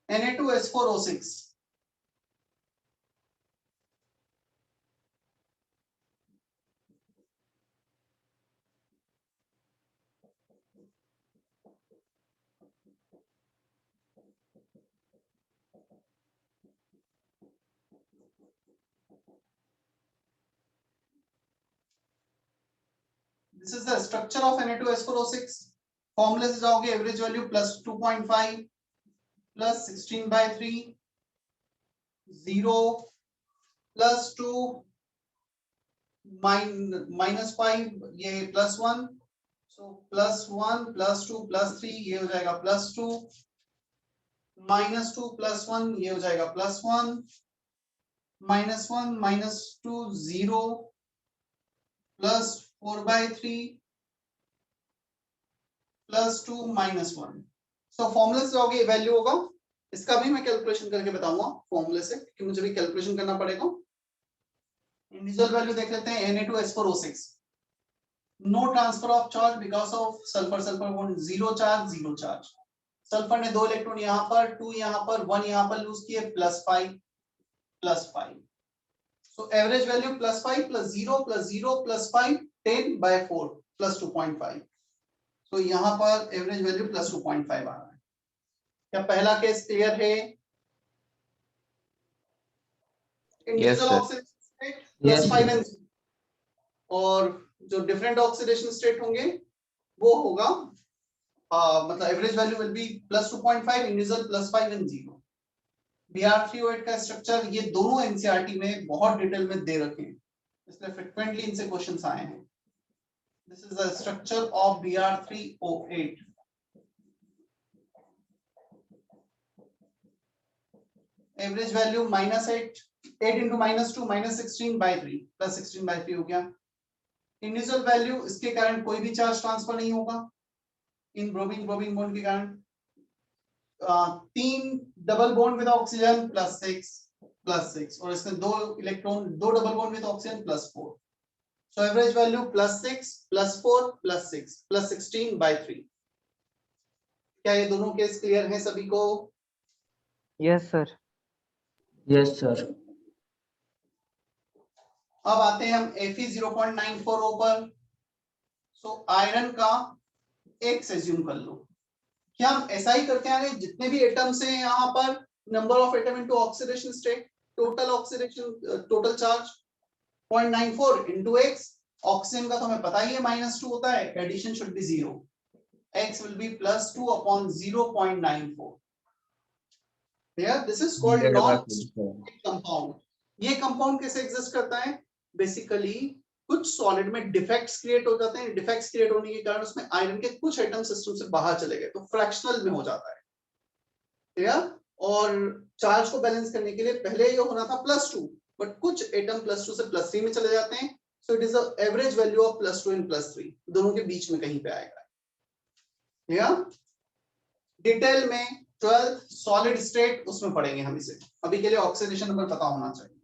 Na2S4O6 This is the structure of Na2S4O6. फॉर्मूले से जाओगे, average value plus 2.5 plus 16/3 0 plus 2 -5 ये +1, सो +1 +2 +3 ये हो जाएगा +2, -2 +1 ये हो जाएगा +1, -1 -2 0 +4/3 +2 -1। सो फॉर्मूले से जाओगे, वैल्यू होगा, इसका भी मैं कैलकुलेशन करके बताऊंगा फॉर्मूले से, क्योंकि मुझे भी कैलकुलेशन करना पड़ेगा। इंडिविजुअल वैल्यू देख लेते हैं। Na2S4O6, no transfer of charge because of sulphur, sulphur bond 0 charge 0 charge. Sulphur ने 2 इलेक्ट्रॉन यहाँ पर, 2 यहाँ पर, 1 यहाँ पर लूज किए, +5 सो एवरेज वैल्यू +5 +0 +0 +5 10/4 +2.5। तो यहाँ पर एवरेज वैल्यू +2.5 आ रहा है। क्या पहला केस क्लियर है? Individual sir. Oxidation state Yes, +5 sir. And, और जो डिफरेंट ऑक्सीडेशन स्टेट होंगे वो होगा मतलब average value will be +2.5, individual +5 and 0। Br3O8 का स्ट्रक्चर ये दोनों एनसीईआरटी में बहुत डिटेल में दे रखे हैं, इसलिए फ्रिक्वेंटली इनसे क्वेश्चंस आए हैं। This is the structure of Br3O8। Average value -8 into -2 -16/3 +16/3 हो गया। इंडिविजुअल वैल्यू, इसके कारण कोई भी चार्ज ट्रांसफर नहीं होगा इन ब्रोमीन ब्रोमीन बॉन्ड के कारण। 3 डबल बॉन्ड विद ऑक्सीजन +6 और इसमें 2 electron, 2 double bond with oxygen +4। So average value +6 +4 +6 +16/3. क्या ये दोनों केस क्लियर हैं सभी को? Yes sir. Yes, sir. अब आते हैं हम Fe 0.94 पर। सो आयरन का X एज्यूम कर लो। क्या हम ऐसा ही करते हैं? जितने भी एटम्स हैं यहाँ पर, number of atom into oxidation state, total oxidation, total charge 0.94 into X। Oxygen का तो हमें पता ही है -2 होता है, addition should be 0, X will be +2 upon 0.94. Here this is called non-static compound. ये कंपाउंड कैसे एग्जिस्ट करता है? बेसिकली कुछ सॉलिड में डिफेक्ट्स क्रिएट हो जाते हैं, डिफेक्ट्स क्रिएट होने के कारण उसमें आयरन के कुछ एटम सिस्टम से बाहर चले गए, तो फ्रैक्शनल में हो जाता है। क्लियर? और चार्ज को बैलेंस करने के लिए पहले ये होना था +2, बट कुछ एटम +2 से +3 में चले जाते हैं, so it is the average value of +2 and +3, दोनों के बीच में कहीं पे आएगा। डिटेल में 12th सॉलिड स्टेट उसमें पढ़ेंगे हम इसे, अभी के लिए ऑक्सीडेशन नंबर पता होना चाहिए।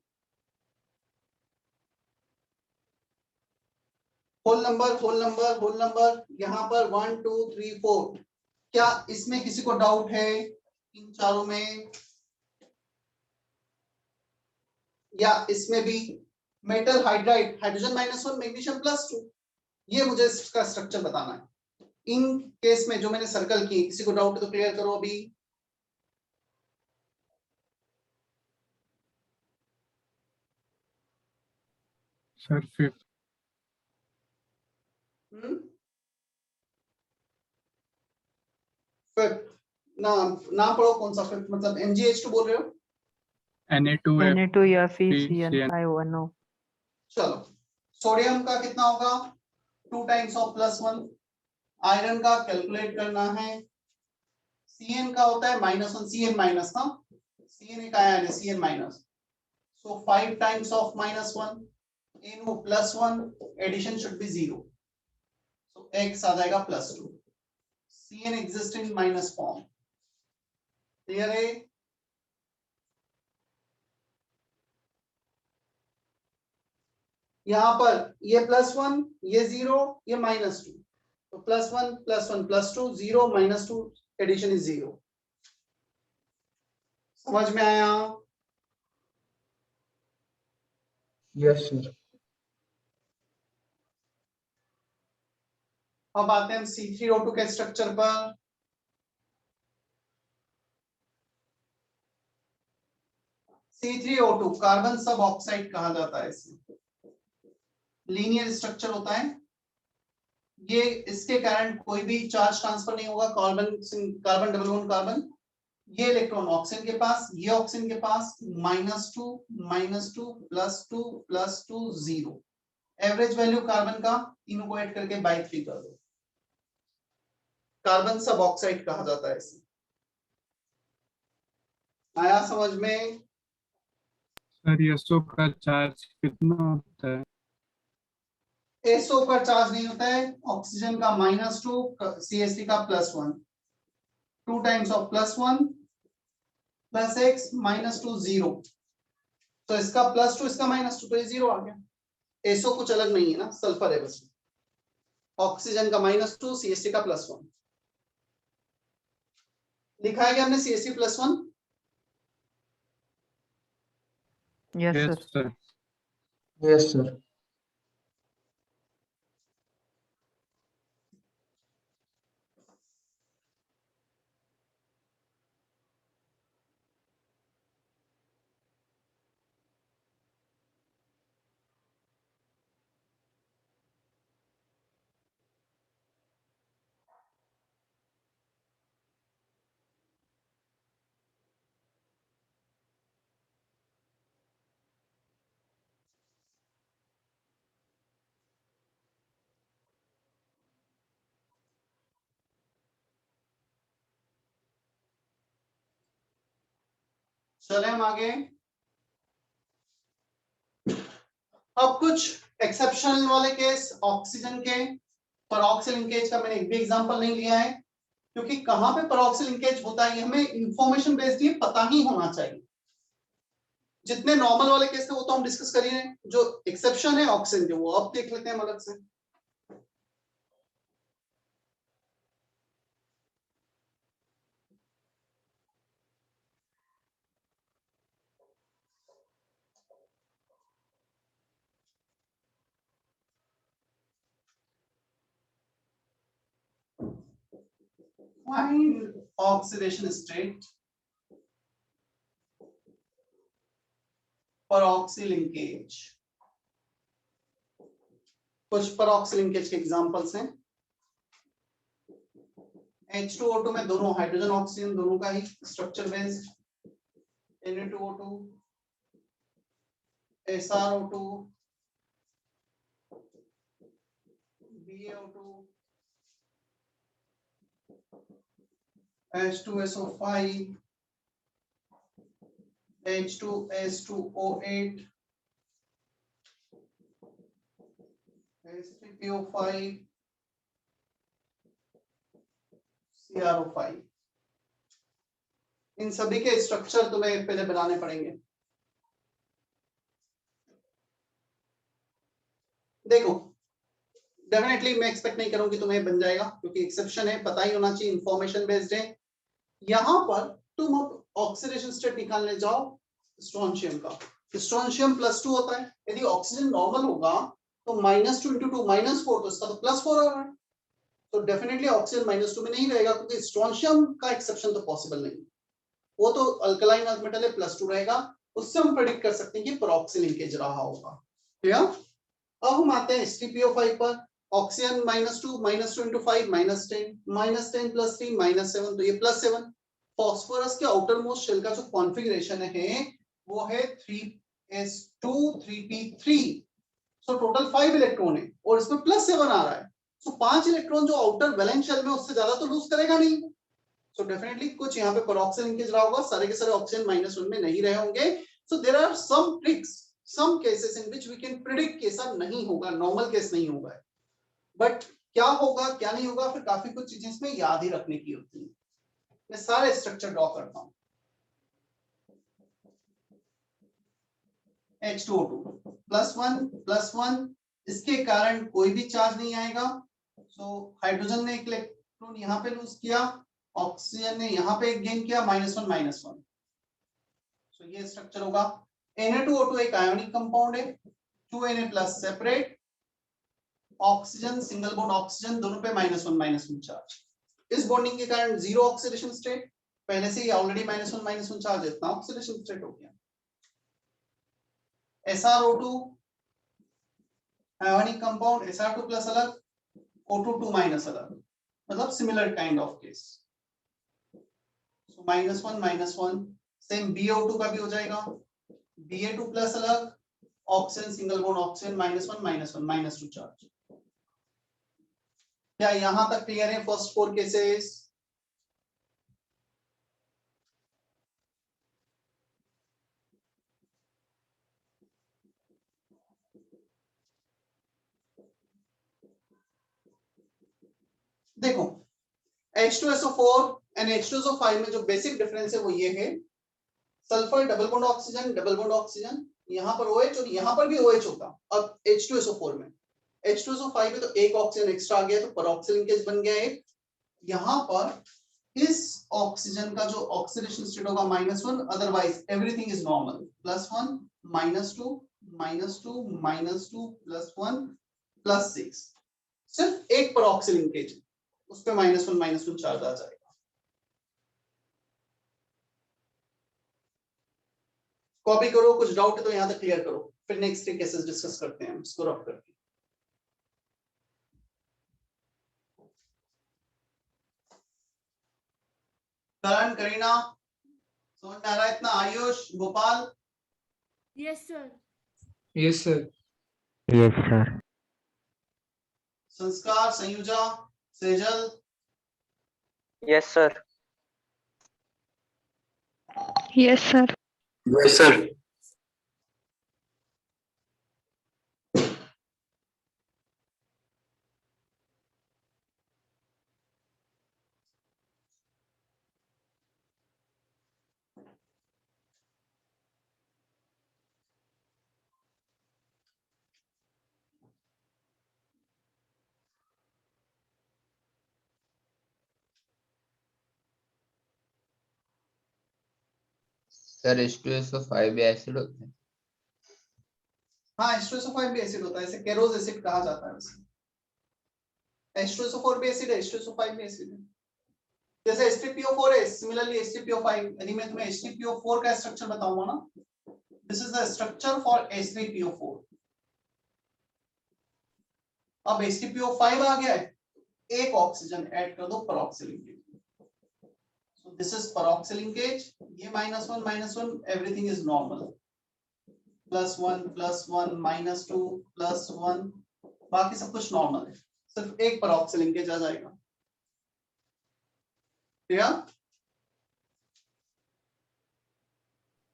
होल नंबर यहाँ पर 1 2 3 4। क्या इसमें किसी को डाउट है इन चारों में? या इसमें भी मेटल हाइड्राइड, हाइड्रोजन -1 मैग्नीशियम +2, ये मुझे इसका स्ट्रक्चर बताना है। इन केस में जो मैंने सर्कल की, किसी को डाउट है तो क्लियर करो अभी। Sir 5th। फिफ्थ नाम पढ़ो, कौन सा फिफ्थ? मतलब MgH2 बोल रहे हो? Na2F Na2 या फिर CN। CN510। चलो, सोडियम का कितना होगा? 2 टाइम्स ऑफ +1। आयरन का कैलकुलेट करना है। Cn का होता है -1, Cn माइनस ना, Cn एक आया है, Cn minus, so 5 times of -1 into +1, addition should be 0, so x आ जाएगा +2। Cn exist in minus form. Clear है? यहां पर ये +1, ये 0, ये -2, तो +1 +1 +2 0 -2, एडिशन इज 0। समझ में आया? Yes, sir. अब आते हैं हम C3O2 के स्ट्रक्चर पर। C3O2 कार्बन सब ऑक्साइड कहा जाता है इसे, लीनियर स्ट्रक्चर होता है ये, इसके कारण कोई भी चार्ज ट्रांसफर नहीं होगा। कार्बन डबल बॉन्ड कार्बन, ये इलेक्ट्रॉन ऑक्सीजन के पास, ये ऑक्सीजन के पास, -2 +2 +2 0। एवरेज वैल्यू कार्बन का, तीनों को ऐड करके बाई 3 कर दो, कार्बन सब ऑक्साइड कहा जाता है इसे। आया समझ में? सर SO का चार्ज कितना होता है? SO का चार्ज नहीं होता है, ऑक्सीजन का -2, CH3 का +1, 2 टाइम्स ऑफ +1 + x -2 0, तो इसका +2 इसका -2, तो ये 0 आ गया। SO कुछ अलग नहीं है ना, सल्फर है बस। ऑक्सीजन का -2, CH3 का +1 लिखा है क्या हमने? CH3 +1। Yes Yes, sir. sir. Yes, sir. चले हम आगे। अब कुछ एक्सेप्शनल वाले केस ऑक्सीजन के। परऑक्सिल लिंकेज का मैंने एक भी एग्जांपल नहीं लिया है, क्योंकि कहां पे परऑक्सिल लिंकेज होता है ये हमें इंफॉर्मेशन बेस्ड ये पता ही होना चाहिए। जितने नॉर्मल वाले केस थे वो तो हम डिस्कस कर ही रहे हैं, जो एक्सेप्शन है ऑक्सीजन के वो अब देख लेते हैं अलग से। Find oxidation state peroxy linkage। कुछ peroxy linkage के एग्जांपल्स हैं। H2O2 में दोनों हाइड्रोजन ऑक्सीजन दोनों का ही structure based, Na2O2, SrO2, BaO2, H2SO5, H2S2O8, H3PO5, CrO5। इन सभी के स्ट्रक्चर तुम्हें पहले बनाने पड़ेंगे। देखो डेफिनेटली मैं एक्सपेक्ट नहीं करूंगी तुम्हें बन जाएगा, क्योंकि एक्सेप्शन है, पता ही होना चाहिए, इंफॉर्मेशन बेस्ड है। यहां पर तुम अब ऑक्सीडेशन स्टेट निकालने जाओ स्ट्रोंशियम का। स्ट्रोंशियम +2 होता है, यदि ऑक्सीजन नॉर्मल होगा तो -2 × 2 -4, तो इसका तो +4 आ रहा है। तो डेफिनेटली ऑक्सीजन -2 में नहीं रहेगा, क्योंकि स्ट्रोंशियम का एक्सेप्शन तो पॉसिबल नहीं, वो तो अल्कलाइन अर्थ मेटल है, +2 रहेगा। उससे हम प्रेडिक्ट कर सकते हैं कि पेरोक्सी लिंकेज रहा होगा। क्लियर? अब हम आते हैं H3PO5 पर। ऑक्सीजन -2 × 5 -10, -10 + 3 -7, तो ये +7। फास्फोरस के आउटर मोस्ट शेल का जो कॉन्फ़िगरेशन है वो है 3s2 3p3, so total 5 electron है और इसमें +7 आ रहा है। सो 5 इलेक्ट्रॉन जो आउटर वैलेंस शेल में उससे ज्यादा तो लूज करेगा नहीं। सो डेफिनेटली कुछ यहाँ पे पेरोक्सी लिंकेज रहा होगा, सारे के सारे ऑक्सीजन -1 में नहीं रहे होंगे। So there are some tricks, some cases in which we can predict कि ऐसा नहीं होगा, नॉर्मल केस नहीं होगा। बट क्या होगा क्या नहीं होगा, फिर काफी कुछ चीजें इसमें याद ही रखने की होती है। मैं सारे स्ट्रक्चर ड्रॉ करता हूं। H2O2 +1 इसके कारण कोई भी चार्ज नहीं आएगा। सो हाइड्रोजन ने एक इलेक्ट्रॉन यहाँ पे लूज किया, ऑक्सीजन ने यहाँ पे एक गेन किया, -1 -1। सो ये स्ट्रक्चर होगा। Na2O2 एक आयोनिक कंपाउंड है, 2Na+ separate, oxygen single bond oxygen, दोनों पे -1 चार्ज। इस बॉन्डिंग के कारण जीरो ऑक्सीडेशन स्टेट, पहले से ही ऑलरेडी -1 चार्ज है, इतना ऑक्सीडेशन स्टेट हो गया। SrO2 आयोनिक कंपाउंड, Sr2+ अलग, O2 अलग, मतलब similar kind of case. So -1 same BaO2 का भी हो जाएगा, Ba2+ अलग, oxygen single bond oxygen, -1 -2 charge. क्या यहां तक क्लियर है फर्स्ट 4 केसेस? देखो H2SO4 एंड H2SO5 में जो बेसिक डिफरेंस है वो ये है, सल्फर डबल बॉन्ड ऑक्सीजन, यहाँ पर OH और यहाँ पर भी OH होता। अब H2SO4 में, H2SO5 में तो एक ऑक्सीजन एक्स्ट्रा आ गया, तो पेरोक्सी लिंकेज बन गया एक। यहाँ पर इस ऑक्सीजन का जो ऑक्सीडेशन स्टेट होगा -1, अदरवाइज एवरीथिंग इज नॉर्मल। +1 -2 -2 -2 +1 +6, सिर्फ एक पेरोक्सी लिंकेज, उस पे -1 चार्ज आ जाएगा। कॉपी करो, कुछ डाउट है तो यहां तक क्लियर करो, फिर नेक्स्ट केसेस डिस्कस करते हैं इसको रफ करके। करण, करीना, समझ में आ रहा है इतना? Ayush, Gopal? Yes, sir. Yes, sir. Yes sir. Sanskar, Sanyuja, Sejal? Yes, sir. Yes, sir. Yes, sir. Sir H2SO5 भी एसिड होता है? हाँ H2SO5 भी एसिड होता है, इसे केरोज एसिड कहा जाता है वैसे। H2SO4 भी एसिड है, H2SO5 भी एसिड है। जैसे H3PO4 है, सिमिलरली H3PO5। यदि मैं तुम्हें H3PO4 का स्ट्रक्चर बताऊंगा ना, this is the structure for H3PO4। अब H3PO5 आ गया है, एक ऑक्सीजन ऐड कर दो peroxyl linkage. So this is peroxyl linkage, ये -1 एवरीथिंग इज नॉर्मल। +1 +1 -2 +1, बाकी सब कुछ नॉर्मल है, सिर्फ एक पेरोक्सिल लिंकेज आ जाएगा। Clear?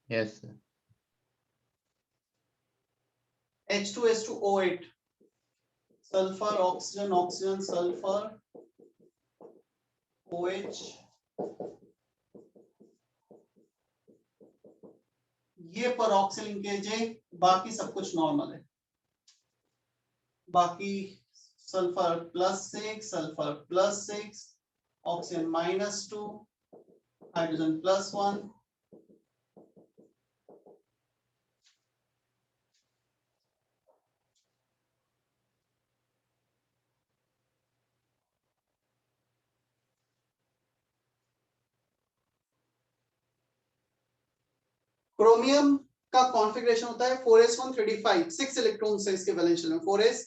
Yes sir. H2H2O8, sulphur oxygen oxygen sulphur OH, ये पेरोक्सिल लिंकेज है, बाकी सब कुछ नॉर्मल है। बाकी sulphur +6 sulphur +6 oxygen -2 hydrogen +1। Chromium का कॉन्फ़िगरेशन होता है 4s1 6 इलेक्ट्रॉन से इसके वैलेंस शेल में 4s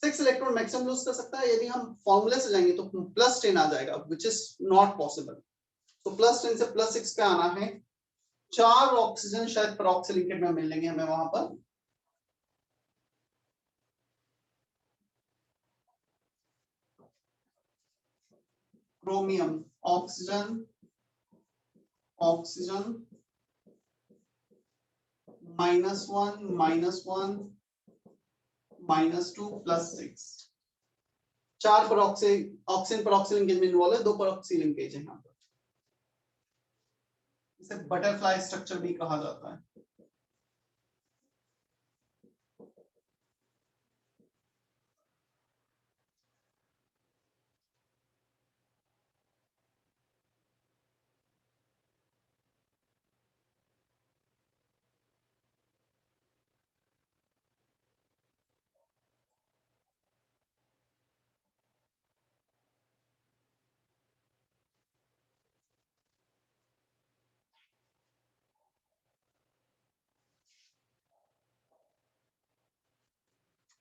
6 इलेक्ट्रॉन मैक्सिमम लूज कर सकता है। यदि हम फॉर्मूले से जाएंगे तो +10 आ जाएगा, व्हिच इज नॉट पॉसिबल। तो +10 से +6 पे आना है। 4 ऑक्सीजन शायद पेरोक्सिल लिंकेज में मिलेंगे हमें वहां पर। Chromium oxygen oxygen -1 -1 -2 +6, 4 peroxyl oxygen peroxyl linkage में इन्वॉल्व है, 2 पेरोक्सिल लिंकेज है यहाँ पर। इसे बटरफ्लाई स्ट्रक्चर भी कहा जाता है।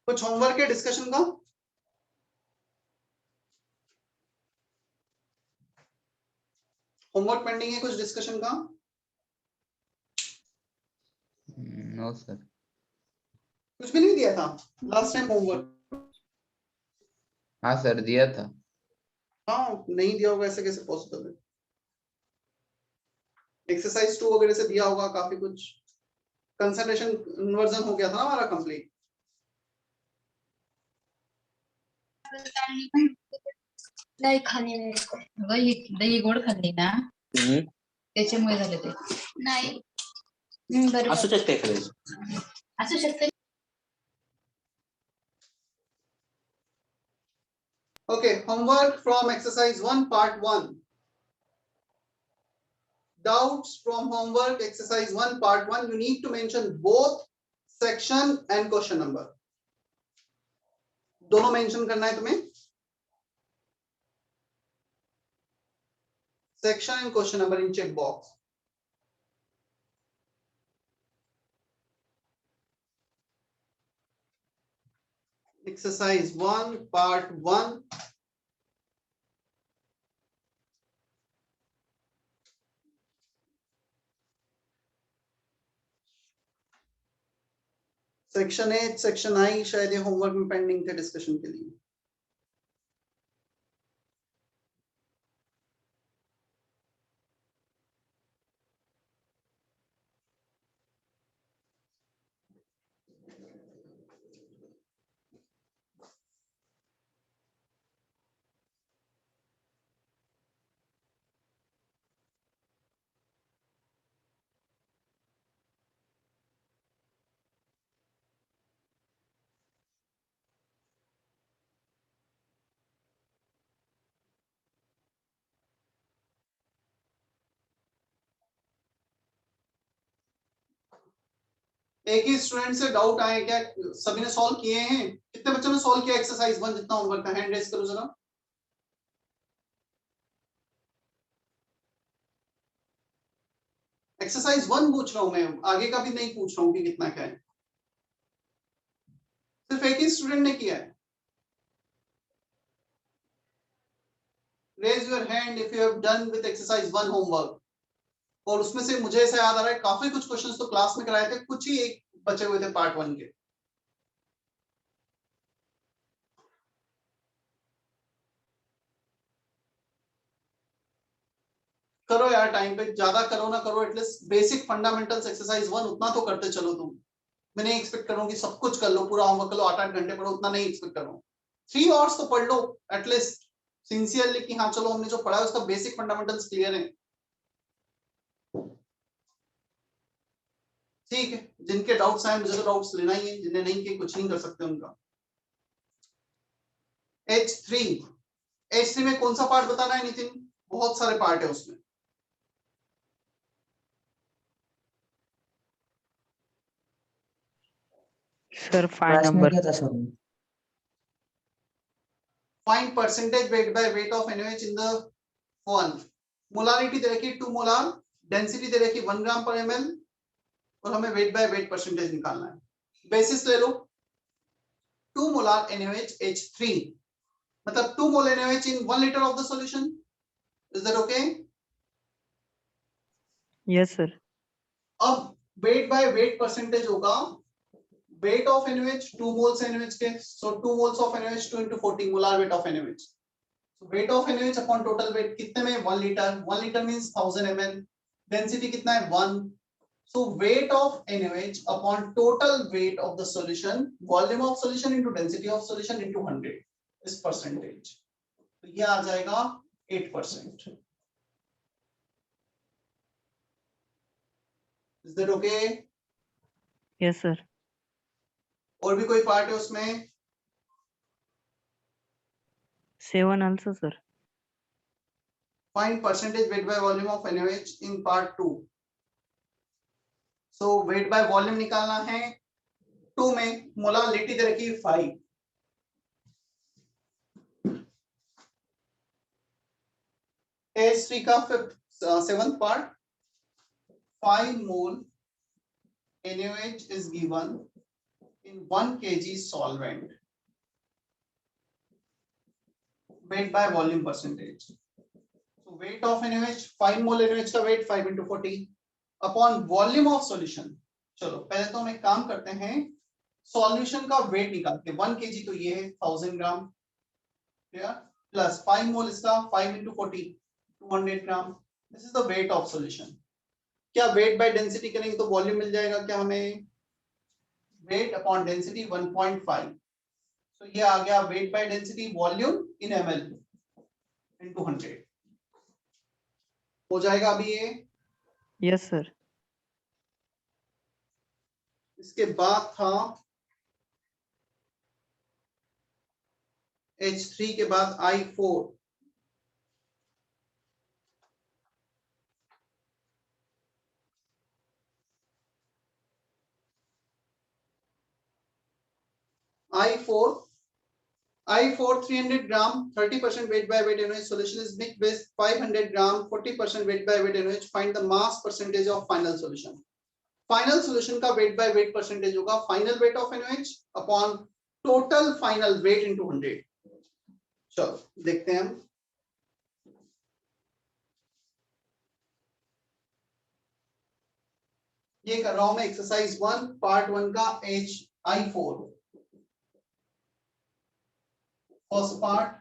कुछ होमवर्क है डिस्कशन का? होमवर्क पेंडिंग है कुछ डिस्कशन का? No sir. कुछ भी नहीं दिया था लास्ट टाइम होमवर्क? हाँ सर दिया था। हाँ नहीं दिया होगा ऐसे कैसे पॉसिबल है? एक्सरसाइज 2 वगैरह से दिया होगा काफी कुछ। कंसंट्रेशन इन्वर्जन हो गया था ना हमारा कंप्लीट। नाही खाली नाही दही गोड खाल्ली ना त्याच्यामुळे झाले ते. नाही असू शकते एखाद्या असू शकते. Okay, homework from exercise 1 part 1. Doubts from homework exercise 1 part 1, you need to mention both section and question number. दोनों मेंशन करना है तुम्हें, section and question number in check box. Exercise 1 part 1. Section 8 section I शायद ये होमवर्क में पेंडिंग थे डिस्कशन के लिए। एक ही स्टूडेंट से डाउट आए क्या? सभी ने सॉल्व किए हैं? कितने बच्चों ने सॉल्व किया एक्सरसाइज 1 जितना होमवर्क था? हैंड रेज करो जरा। एक्सरसाइज 1 पूछ रहा हूं मैं, आगे का भी नहीं पूछ रहा हूं कि कितना क्या है। सिर्फ एक ही स्टूडेंट ने किया है। Raise your hand if you have done with exercise 1 homework. और उसमें से मुझे ऐसा याद आ रहा है काफी कुछ क्वेश्चंस तो क्लास में कराए थे, कुछ ही एक बचे हुए थे पार्ट 1 के। करो यार, टाइम पे ज्यादा करो ना करो, एटलीस्ट बेसिक फंडामेंटल्स एक्सरसाइज 1 उतना तो करते चलो तुम। मैं नहीं एक्सपेक्ट करूँ कि सब कुछ कर लो, पूरा होमवर्क कर लो, 8-8 घंटे पढ़ो, उतना नहीं एक्सपेक्ट कर रहा हूँ। 3 आवर्स तो पढ़ लो एटलीस्ट सिंसियरली कि हाँ चलो हमने जो पढ़ा है उसका बेसिक फंडामेंटल्स क्लियर है। ठीक है, जिनके डाउट्स आए मुझे तो डाउट्स लेना ही है, जिन्हें नहीं किए कुछ नहीं कर सकते उनका। H3 में कौन सा पार्ट बताना है नितिन? बहुत सारे पार्ट है उसमें। Sir 5 number. Find percentage weight by weight of NaOH in the one. Molarity दे रखी 2 मोलार, डेंसिटी दे रखी 1 ग्राम पर ml और हमें वेट बाय वेट परसेंटेज निकालना है। बेसिस ले लो 2 मोलार NaOH H3 मतलब 2 मोल NaOH in 1 liter of the solution. Is that okay? Yes sir. अब वेट बाय वेट परसेंटेज होगा weight of NaOH 2 moles NaOH के, so 2 moles of NaOH 2 into 40 molar weight of NaOH. So weight of NaOH upon total weight कितने में? 1 liter. 1 liter means 1000 ml. Density कितना है? 1. So weight of NaOH upon total weight of the solution, volume of solution into density of solution into 100 is percentage. तो ये आ जाएगा 8%. Is that okay? Yes sir. और भी कोई पार्ट है उसमें? 7 also sir. Find percentage weight by volume of NaOH in part 2. So weight by volume निकालना है। 2 में मोलारिटी दे रखी 5। H3 का 7th part 5 mole NaOH is given in 1 kg solvent. Weight by volume percentage. So weight of NaOH 5 mole NaOH का weight 5 into 40 upon volume of solution. चलो पहले तो हम एक काम करते हैं, सॉल्यूशन का वेट निकालते हैं। 1 kg तो ये है 1000 ग्राम प्लस 5 मोल इसका 5 into 40 200 gram. This is the weight of solution. क्या वेट बाय डेंसिटी करेंगे तो वॉल्यूम मिल जाएगा क्या हमें? Weight upon density 1.5। तो ये आ गया weight by density volume in ml into 100 हो जाएगा अभी ये। Yes sir. इसके बाद था H3 के बाद I4। I4 300 gram 30% weight by weight NaOH solution is mixed with 500 gram 40% weight by weight NaOH. Find the mass percentage of final solution. Final solution का weight by weight percentage होगा final weight of NaOH upon total final weight into 100। चलो देखते हैं हम। ये कर रहा हूं मैं एक्सरसाइज 1 पार्ट 1 का I4। First part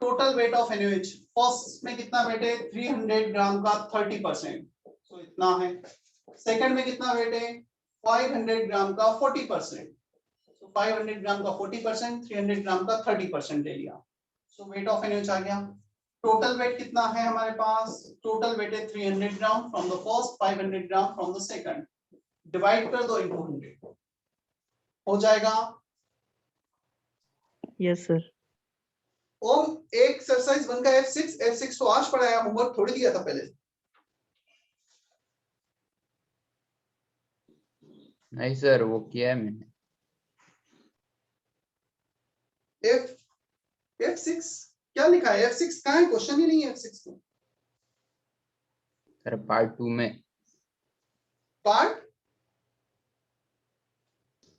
total weight of NaOH। First में कितना वेट है? 300 ग्राम का 30%, तो इतना है। सेकंड में कितना वेट है? 500 ग्राम का 40%, तो 500 ग्राम का 40% 300 ग्राम का 30% ले लिया। सो वेट ऑफ NaOH आ गया। टोटल वेट कितना है हमारे पास? टोटल वेट है 300 gram from the first, 500 gram from the second. Divide कर दो इनटू 100 हो जाएगा। Yes sir. ओम एक एक्सरसाइज 1 का F6 तो आज पढ़ाया, होमवर्क थोड़ी दिया था पहले। नहीं सर, वो किया है मैंने। F6 क्या लिखा है? F6 कहाँ है? क्वेश्चन ही नहीं है F6 में। सर पार्ट 2 में। पार्ट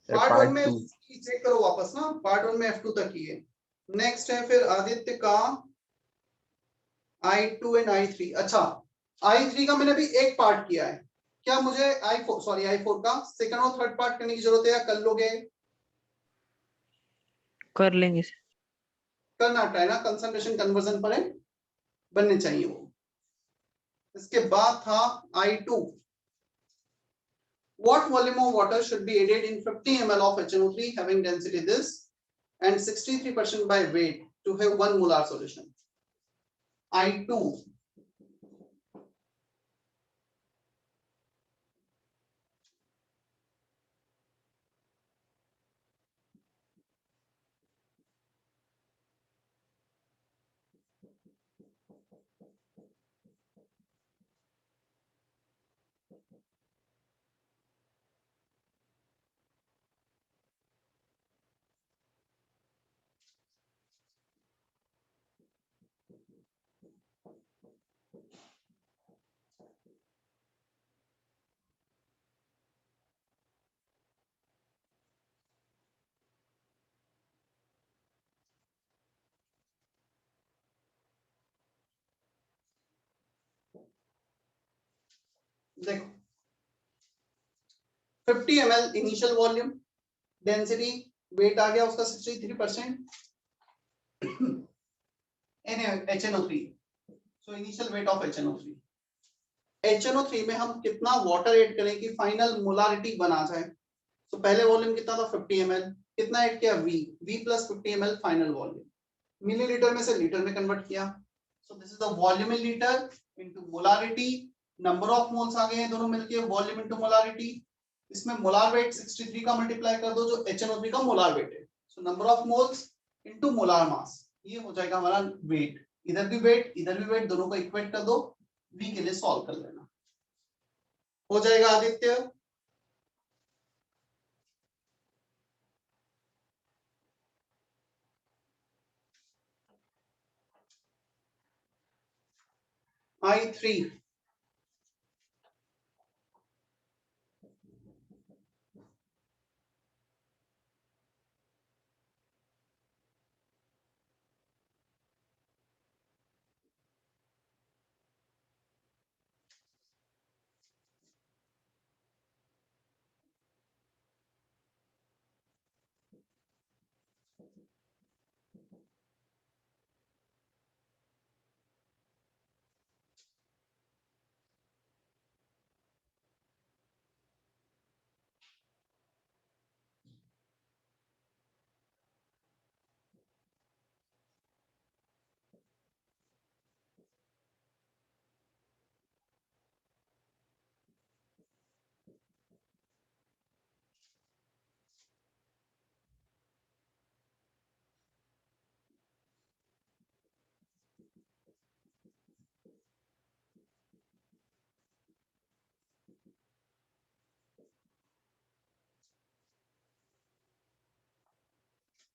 सर वन पार्ट में 2। चेक करो वापस ना, पार्ट 1 में F2 तक ही है। नेक्स्ट है फिर आदित्य का I2 एंड I3। अच्छा, I3 का मैंने अभी एक पार्ट किया है, क्या मुझे I4 का सेकंड और थर्ड पार्ट करने की जरूरत है या कर लोगे? कर लेंगे सर। करना ट्राई ना, कंसंट्रेशन कन्वर्जन पर बनने चाहिए वो। इसके बाद था I2। What volume of water should be added in 50 ml of HNO3 having density this and 63% by weight to have 1 molar solution? I2 देखो 50 ml initial volume, density, weight आ गया उसका 63% HNO3। So initial weight of HNO3। HNO3 में हम कितना वाटर ऐड करें कि फाइनल मोलारिटी बना जाए? तो पहले वॉल्यूम कितना था? 50 ml। कितना ऐड किया? V plus 50 ml final volume. Millilitre में से लीटर में कन्वर्ट किया। So this is the volume in litre into molarity. Number of moles आ गए हैं दोनों मिलके, वॉल्यूम इनटू मोलारिटी। इसमें मोलार वेट 63 का मल्टीप्लाई कर दो जो HNO3 का मोलार वेट है। So number of moles into molar mass, ये हो जाएगा हमारा वेट। इधर भी वेट इधर भी वेट, दोनों को इक्वेट कर दो, V के लिए सॉल्व कर लेना। हो जाएगा आदित्य? I3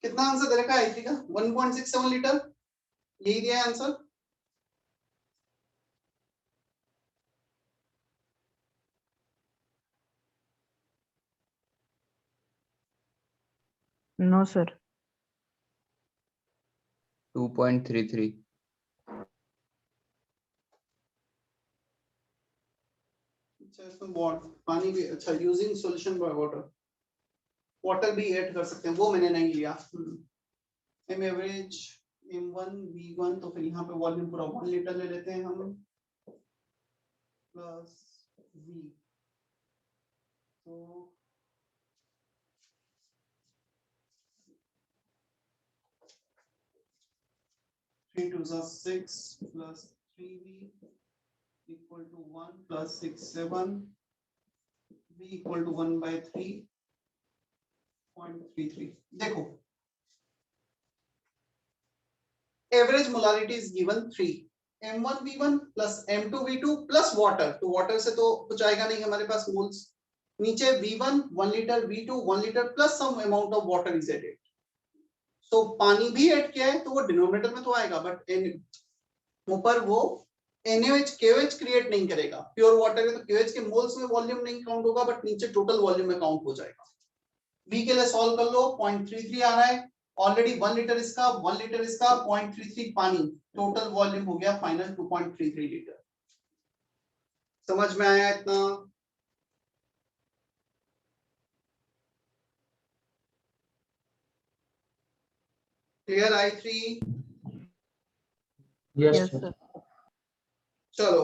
कितना आंसर दे रखा है I3 का? 1.67 लीटर, यही दिया है आंसर। No sir. 2.33। अच्छा, इसमें पानी भी, अच्छा using solution by water, water भी ऐड कर सकते हैं, वो मैंने नहीं लिया। एम एवरेज M1 V1, तो फिर यहाँ पे वॉल्यूम पूरा 1 लीटर ले लेते हैं हम प्लस V। तो three two 6 plus 3V equal to 1 plus 6 7, V equal to 1/3.33। देखो average molarity is given 3, M1 V1 plus M2 V2 plus water, तो वाटर से तो कुछ आएगा नहीं हमारे पास मोल्स, नीचे V1 1 litre, V2 1 litre plus some amount of water is added. So पानी भी ऐड किया है तो वो डिनोमिनेटर में तो आएगा, बट ऊपर वो NaOH KOH क्रिएट नहीं करेगा। प्योर वाटर है तो KOH के मोल्स में वॉल्यूम नहीं काउंट होगा, बट नीचे टोटल वॉल्यूम में काउंट हो जाएगा। V के लिए सॉल्व कर लो, 0.33 आ रहा है ऑलरेडी, 1 लीटर इसका 1 लीटर इसका 0.33 पानी, टोटल वॉल्यूम हो गया फाइनल 2.33 लीटर। समझ में आया इतना? Clear I3? Yes Yes, sir. Sir. चलो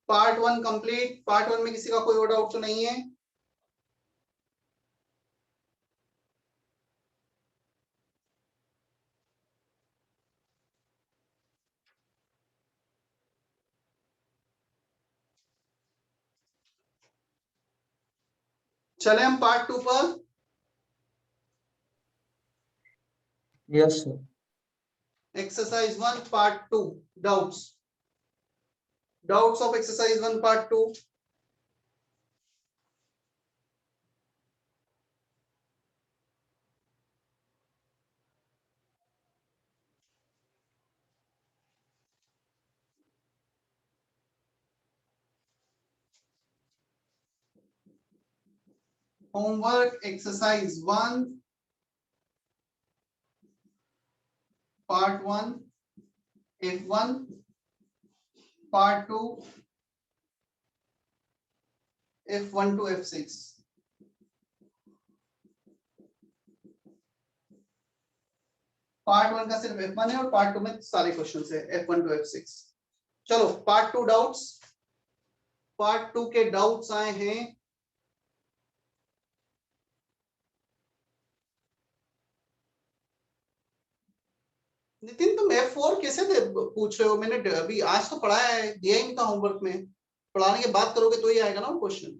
पार्ट 1 कंप्लीट। पार्ट 1 में किसी का कोई और डाउट तो नहीं है? चले हम पार्ट 2 पर। Yes, sir. Exercise 1 part 2, doubts of exercise 1 part 2। Homework exercise 1 part 1 F1 part 2 F1 to F6। Part 1 का सिर्फ F1 है और पार्ट 2 में सारे क्वेश्चंस है F1 to F6। चलो पार्ट 2 डाउट्स। पार्ट 2 के डाउट्स आए हैं नितिन, तुम F4 कैसे पूछ रहे हो? मैंने अभी आज तो पढ़ाया है, दिया ही नहीं था होमवर्क में। पढ़ाने के बाद करोगे तो ही आएगा ना क्वेश्चन।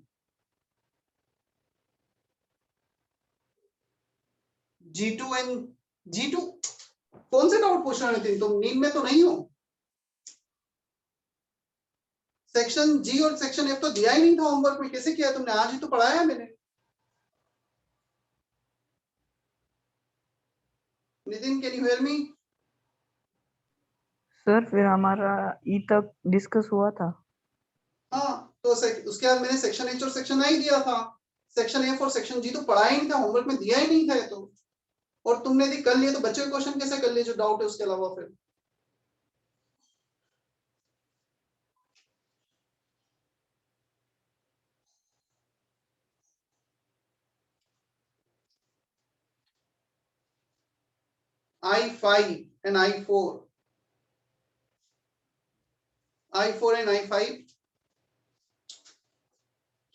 G2 एंड G2 कौन से डाउट पूछ रहे हो नितिन? तुम नींद में तो नहीं हो? सेक्शन G और सेक्शन F तो दिया ही नहीं था होमवर्क में, कैसे किया तुमने? आज ही तो पढ़ाया है मैंने। Nitin can you hear me? Sir फिर हमारा ई तक डिस्कस हुआ था। हाँ तो उसके बाद मैंने सेक्शन H और सेक्शन I दिया था। सेक्शन F और सेक्शन G तो पढ़ाया ही नहीं था, होमवर्क में दिया ही नहीं था ये तो। और तुमने यदि कर लिए तो बच्चे क्वेश्चन कैसे कर लिए जो डाउट है उसके अलावा? फिर I5 and I4 and I5,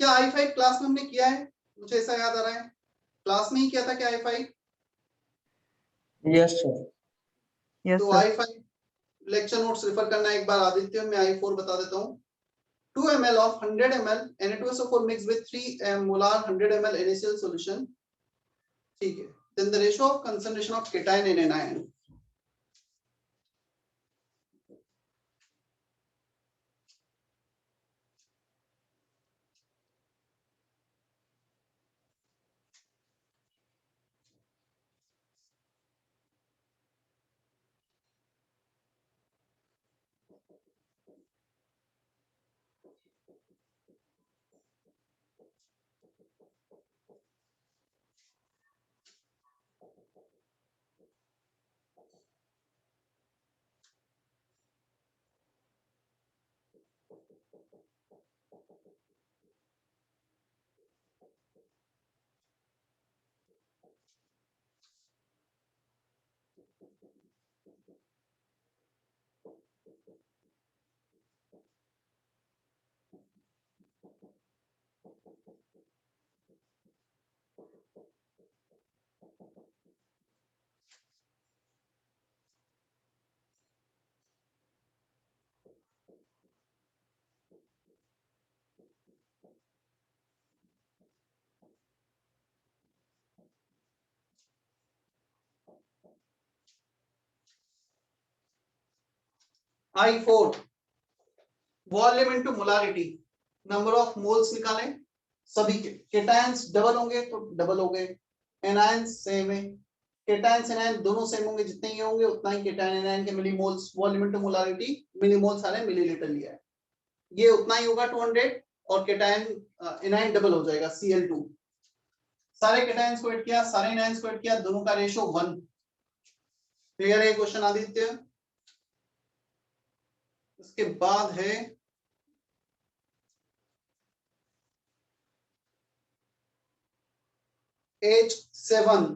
क्या I5 क्लास में हमने किया है? मुझे ऐसा याद आ रहा है क्लास में ही किया था क्या I5? Yes, sir. यस तो sir. I5 lecture notes refer करना एक बार आदित्य। मैं I4 बता देता हूँ। 2 ml of 100 ml Na2SO4 mixed with 3 molar 100 ml NaCl solution, ठीक है। Then the ratio of concentration of cation and anion। I4 volume into molarity, number of moles निकालें। सभी के केटायंस डबल होंगे तो डबल हो गए, एनायंस सेम है, केटायंस एनायन दोनों सेम होंगे, जितने ये होंगे उतना ही केटायन एनायन के millimoles, volume into molarity, millimole सारे मिलीलीटर लिया है, ये उतना ही होगा 200, और केटायन एनायन डबल हो जाएगा Cl2। सारे केटायंस को ऐड किया, सारे एनायंस को ऐड किया, दोनों का रेशो 1। क्लियर है क्वेश्चन आदित्य? उसके बाद है H7,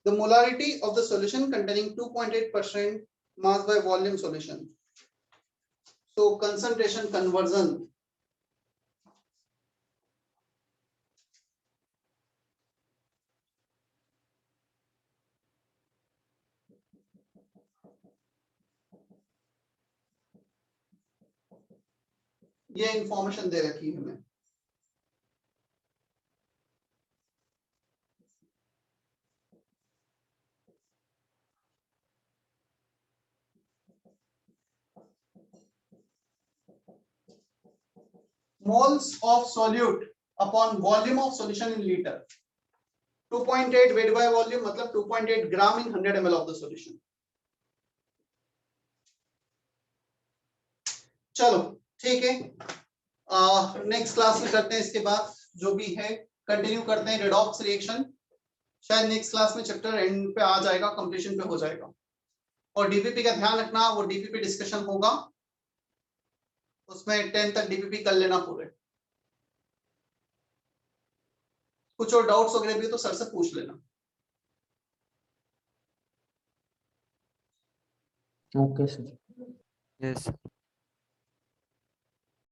the molarity of the solution containing 2.8% mass by volume solution. So concentration conversion. ये इंफॉर्मेशन दे रखी है हमें। Moles of solute upon volume of solution in liter. 2.8 weight by volume मतलब 2.8 gram in 100 ml of the solution. चलो ठीक है, नेक्स्ट क्लास में करते हैं, इसके बाद जो भी है कंटिन्यू करते हैं रेडॉक्स रिएक्शन। शायद नेक्स्ट क्लास में चैप्टर एंड पे आ जाएगा, कंप्लीशन पे हो जाएगा। और डीपीपी का ध्यान रखना, वो डीपीपी डिस्कशन होगा, उसमें 10 तक डीपीपी कर लेना पूरे। कुछ और डाउट्स वगैरह भी तो सर से पूछ लेना। Okay sir. यस।